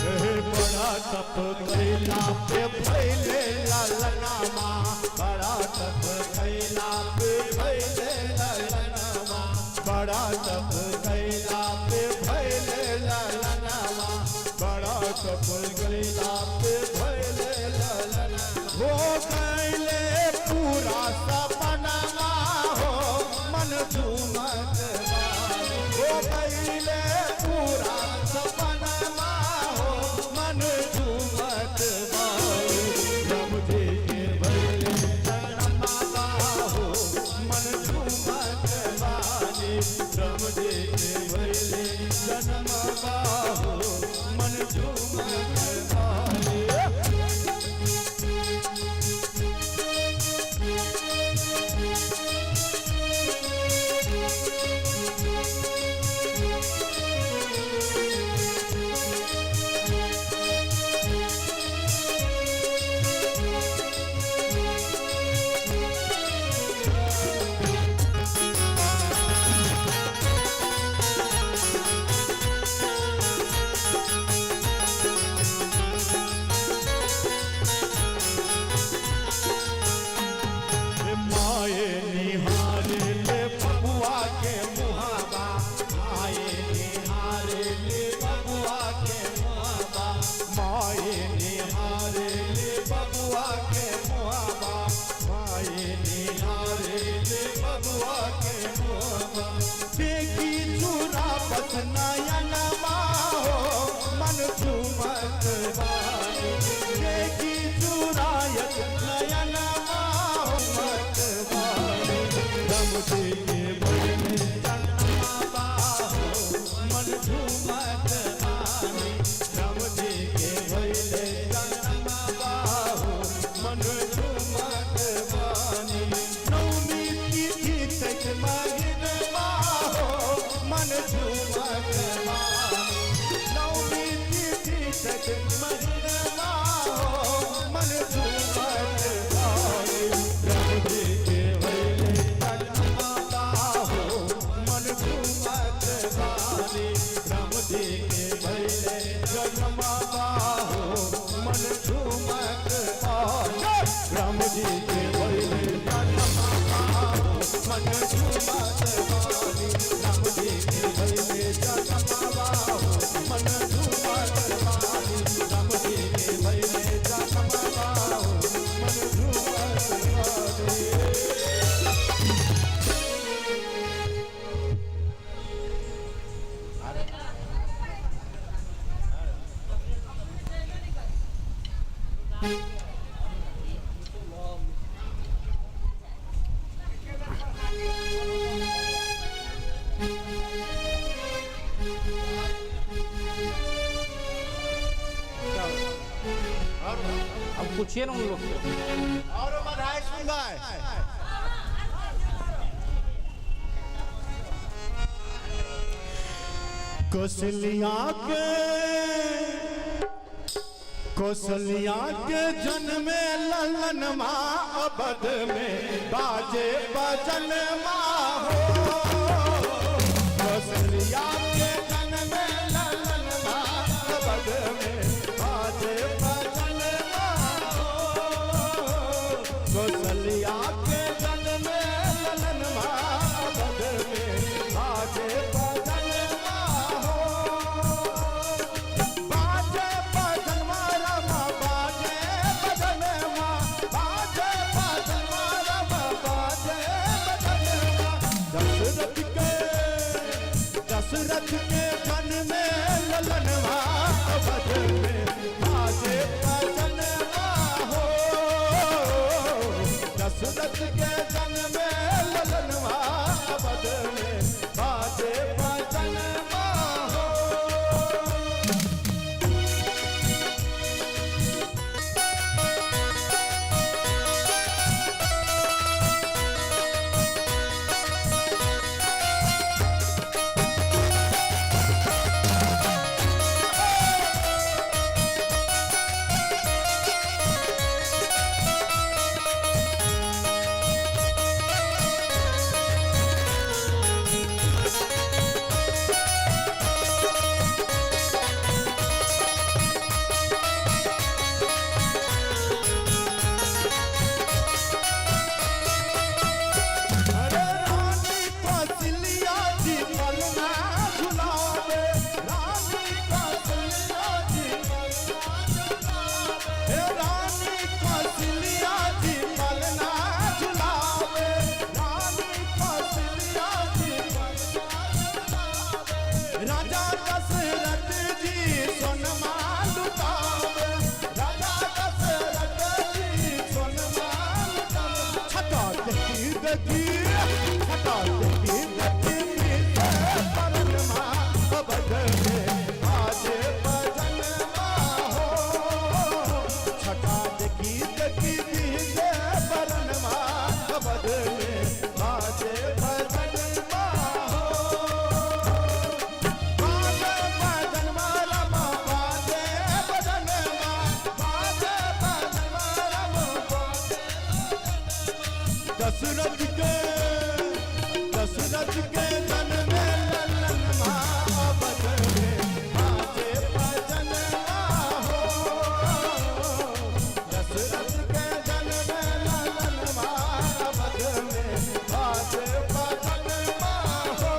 B: तप कैला पे भइले ललनामा बड़ा तप कैला पे भइले ललनामा बड़ा तप कैला पे भइले ललनामा बड़ा तप कैला पे भइले ललनामा हो कैले पूरा सपनामा हो मन झूमत बानी हो कैले पूरा सपनामा हो मन झूमत बानी राम जी के भइले जन्मवा हो मन झूमत बानी राम जी के भइले जन्मवा हो मन झूमत बानी मन
A: अब पूछिए ना उन लोग से।
B: और बधाई सुनाए। कौशल्या के जन्मे ललन माँ अबध में बाजे बजन माँ हो। कौशल्या के जन्मे ललन माँ अबध में बाजे बजन माँ हो। कौशल्या के जन्मे ललन माँ अबध में बाजे बजन माँ हो। बाजे बजन माँ रमा बाजे बजन माँ बाजे बजन माँ रमा बाजे बजन माँ। दशरथ के जन्मे ललन माँ अवध में बाजे बजन माँ हो। दशरथ के जन्मे ललन माँ अवध में बाजे बजन माँ हो। राजा दशरथ जी सोनमा लुटावे। राजा दशरथ जी सोनमा लुटावे। छटा देखी देखी छटा देखी देखी परन माँ अवध में बाजे बजन माँ हो। छटा देखी देखी परन माँ अवध में बाजे बजन माँ हो। दशरथ के जन्मे ललन माँ अवध में बाजे बजन माँ हो। दशरथ के जन्मे ललन माँ अवध में बाजे बजन माँ हो।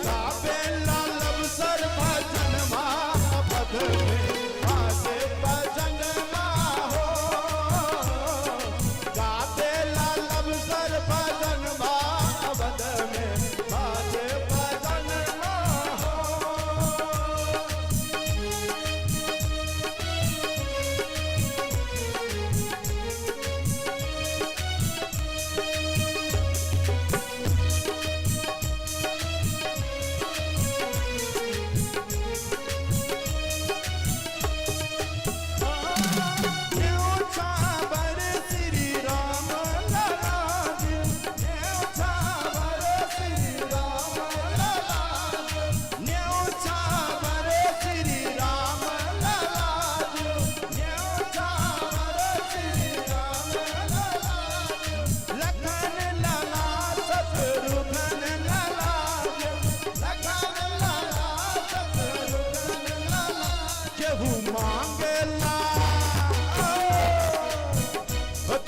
B: गावे लाल सर भजन महापद में बाजे भजन हो गावे लाल सर भजन महापद में बाजे भजन हो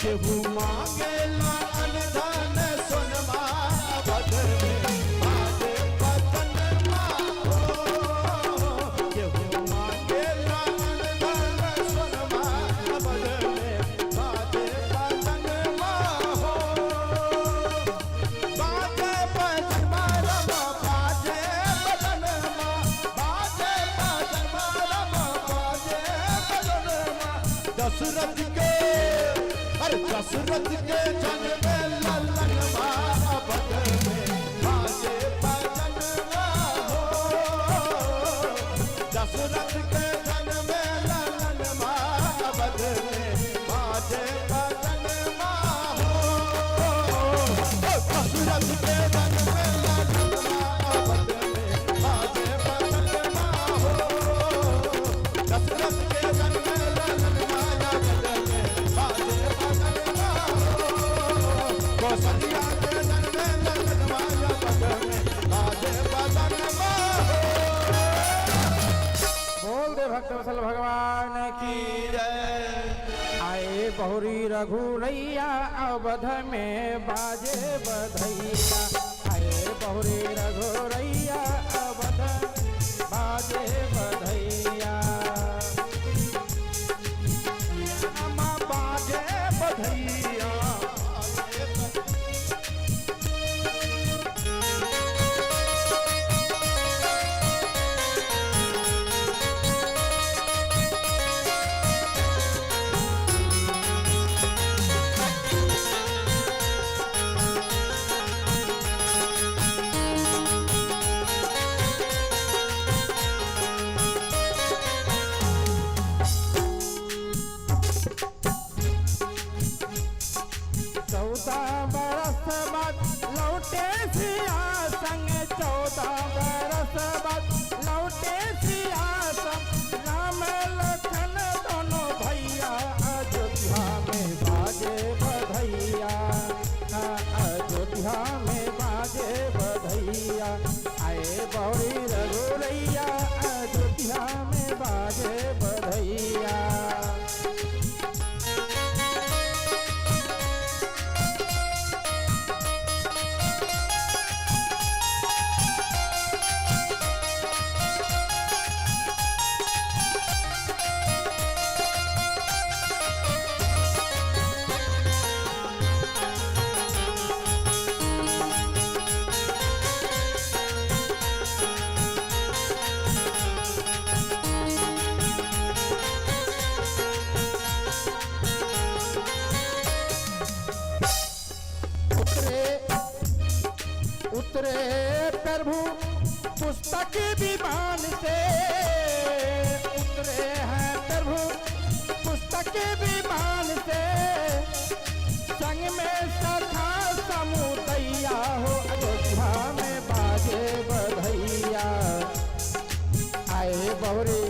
B: केहू मांगेला अनधन सोनमा बद में बाजे भजन हो केहू मांगेला अनधन सोनमा बद में बाजे भजन हो बाजे भजन रम बाजे भजन बाजे भजन रम बाजे भजन दशरथ के दशरथ के जन्म ललन महापद में बाजे भजन हो दशरथ के जन्म ललन महापद में बाजे भजन हो दशरथ के जन्म ललन महापद में बाजे भजन हो दशरथ के जन्म ललन महापद में बाजे कौशल्या के जन्म ललन माया पद में बाजे भजन
A: बोल दे भक्त वत्सल भगवान की
B: जय
A: आए बहुरी रघुरैया अवध में बाजे बधैया आए बहुरी रघुरैया अवध बाजे बधैया
B: बाजे बधैया
A: लौटे सिया संग 14 बरस बाद लौटे सिया संग राम लखन दोनों भैया अयोध्या में बाजे बधैया अयोध्या में बाजे बधैया आए बहुरी रघुरैया अयोध्या में बाजे बधैया उतरे प्रभु पुस्तक विमान से उतरे हैं प्रभु पुस्तक विमान से संग में सखा समुदैया हो अयोध्या में बाजे बधैया आए बहुरे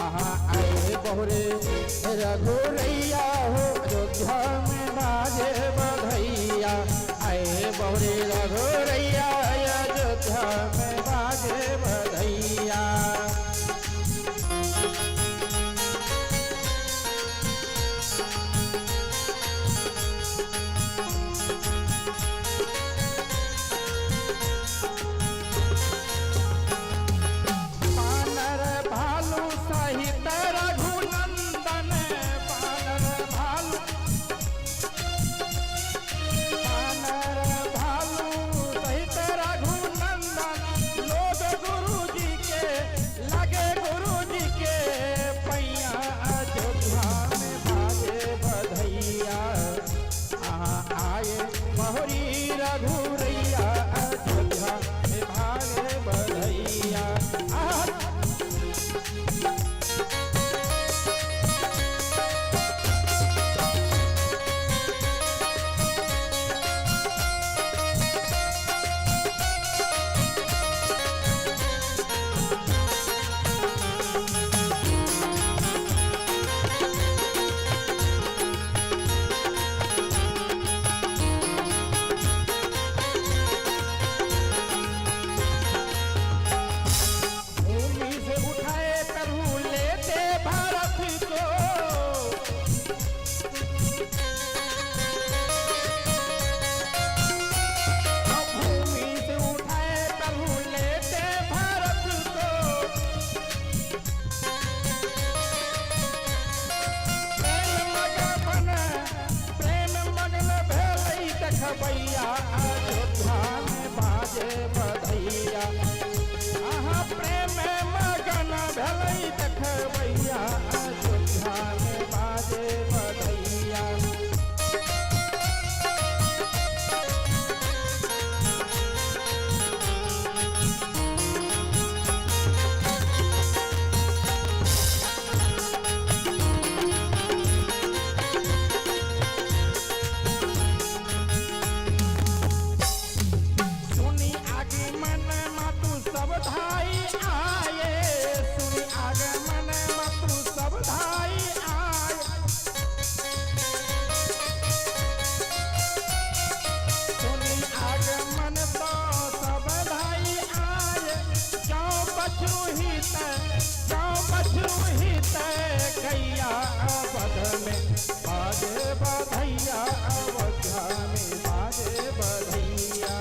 A: आए बहुरे रघुरैया हो अयोध्या में बाजे बधैया आए बहुरे रघुरैया अयोध्या में बाजे बधैया बधैया।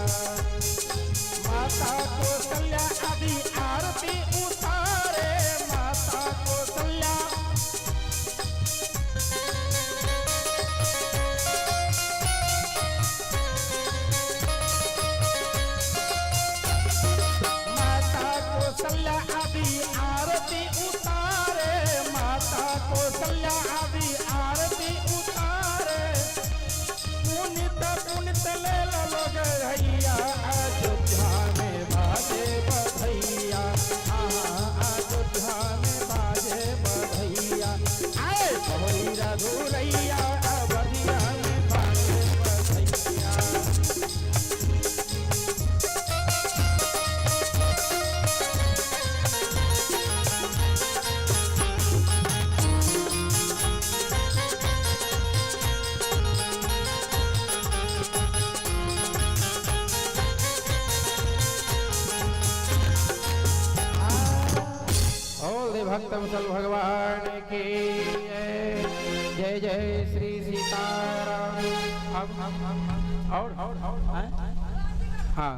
A: माता कौशल्या आदि आरती उतारे, माता कौशल्या कौशल्या आदि आरती उतारे, माता कौशल्या आदि आरती उतारे। पुनित पुनित ले लो गैया, अयोध्या में बाजे बधैया। अयोध्या में बाजे बधैया। आए गौरी रघुरैया, अवधिया में बाजे बधैया। भक्त वत्सल भगवान की जय जय श्री सीताराम। और हाँ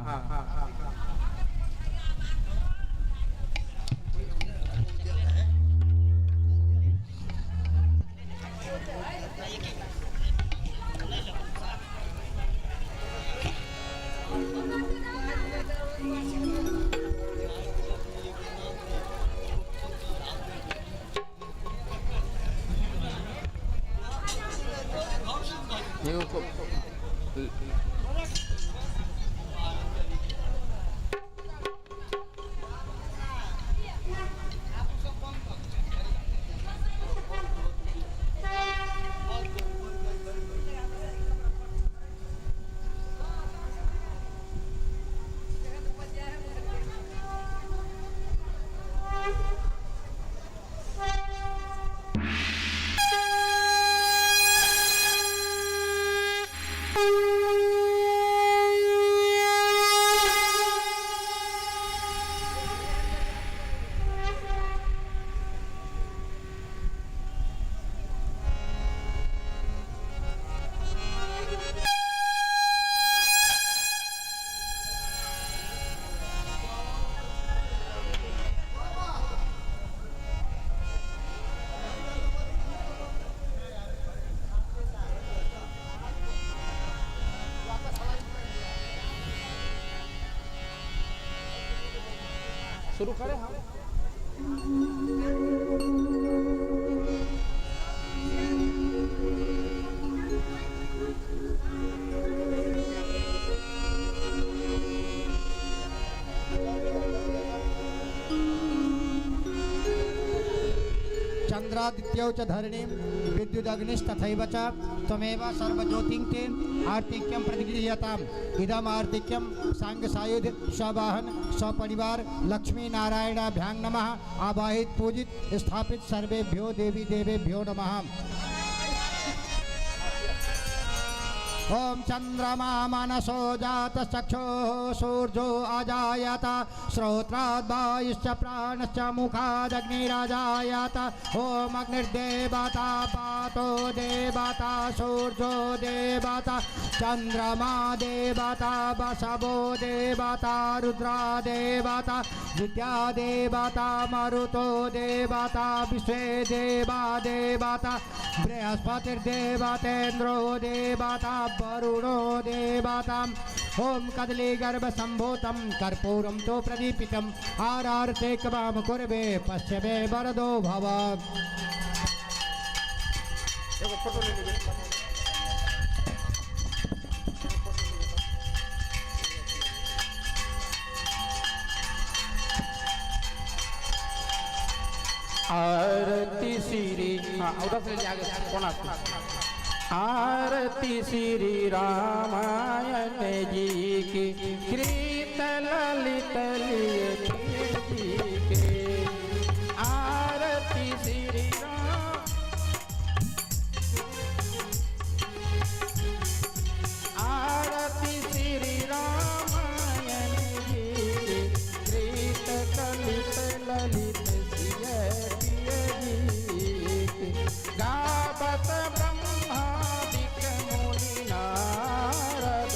A: शुरू करें हम।
B: चंद्रादित्यौ च धरणीं विद्युदग्निस्तथैव च त्वमेव सर्वज्योतिङ्ते आर्तिक्यं प्रतिगृह्यताम्। इदम् आर्तिक्यं सांगसायुध स्ववाहन स्वपरिवार लक्ष्मी नारायणाभ्यां नमः। आवाहित पूजित स्थापित सर्वेभ्यो देवी देवेभ्यो नमः। ओम चंद्रमा मनसो जात चक्षो सूर्यो अजायत श्रोत्राद् वायुश्च प्राणश्च मुखादग्निराजायत। ओम अग्निर्देवता पातो देवता सूर्यो देवता चंद्रमा देवता वसवो देवता रुद्रा देवता विद्या देवता मरुतो देवता विश्वे देवा देवता बृहस्पतिर्देवतेन्द्रो देवता वरुणो देवताम्। ओम कदली गर्भ संभूतं कर्पूरं तो प्रदीपितम् आरार्ते कवाम कुर्वे पश्चिमे वरदो भव।
A: आरती श्री उधर से आगे कोना आरती श्री रामायण जी की कृत ललित जी के। आरती श्री राम आरती श्री रामायण जी की कृत ललित गावत ब्रह्मादिक मुनि नारद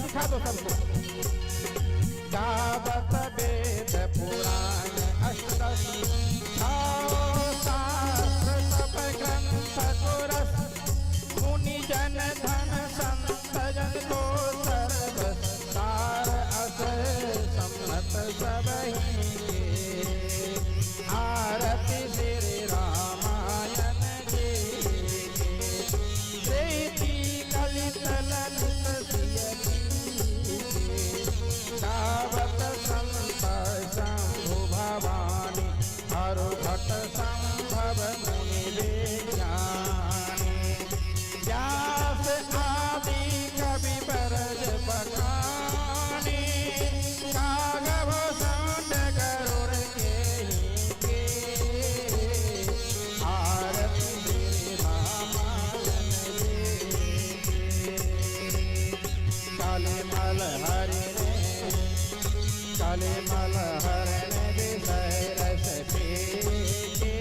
A: दिखा दो सबको। गावत वेद पुराण अष्टदश शास्त्र सब ग्रंथ गुरस मुनि जन धन संत जन को सर्व सार अस सम्मत सबहि आरती श्री रामायण जी प्रीति कलित ललित गावत संत शंभु भवानी हरु भट संभव मुनि विज्ञानी व्यास आदि कवि बरज बखानी कागभ सांड गरुड़ के आरती श्री रामायण काले मल हरि काले मल हरण विषय रस पीके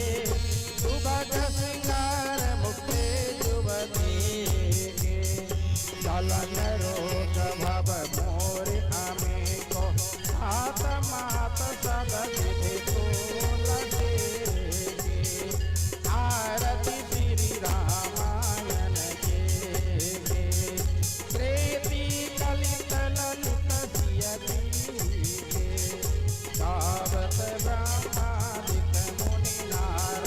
A: सुभग सिंगार मुक्ति जुबती के चलन रोग भव मोर हमें को हाथ मात सब विधि तोल देके आरती श्री रामायण के प्रीति कलित ललित सियती गावत ब्रह्मादिक मुनि नार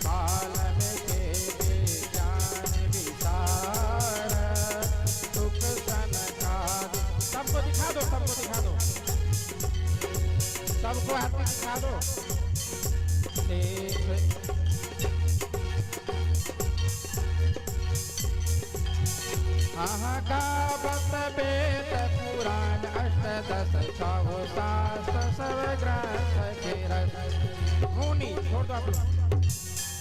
A: वाल्मीकि ज्ञान विचार सुख सनकादि सबको दिखा दो, सबको दिखा दो, सबको आरती दिखा दो। गावत वेद पुराण अष्टदश शास्त्र सब ग्रंथ के रस मुनि छोड़ दो आप।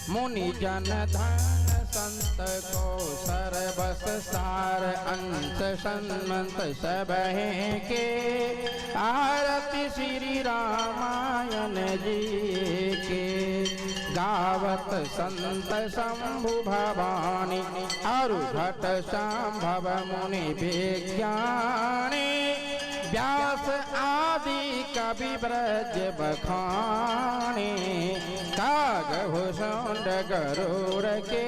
A: मुनि जन धन संत को सर्वस सार अंत सन्मंत सबहि के आरती श्री रामायण जी के गावत संत शंभु भवानी अरु भट संभव मुनि विज्ञानी व्यास आदि कवि ब्रज बखानी कागभ सांड गरुड़ के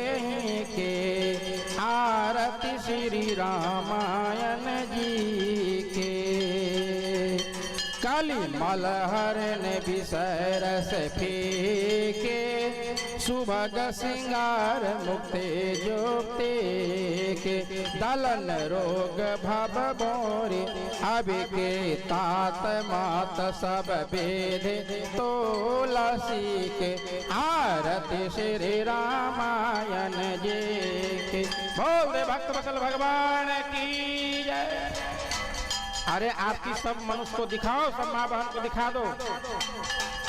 A: आरती श्री रामायण जी के काली मल हरण विषय रस फीके सुभग सिंगार मुक्ति जुक्ति के दलन रोग भव बोरी अभि के तात मात सब वेद तुलसी के आरती श्री रामायण जी के बोल दे भक्त बकल भगवान की जय। अरे आरती सब मनुष्य को दिखाओ, सब माँ बहन को दिखा दो,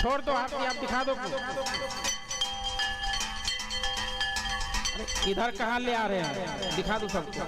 A: छोड़ दो आरती आप दिखा दो। अरे इधर कहाँ ले आ रहे हैं, दिखा दो सबको।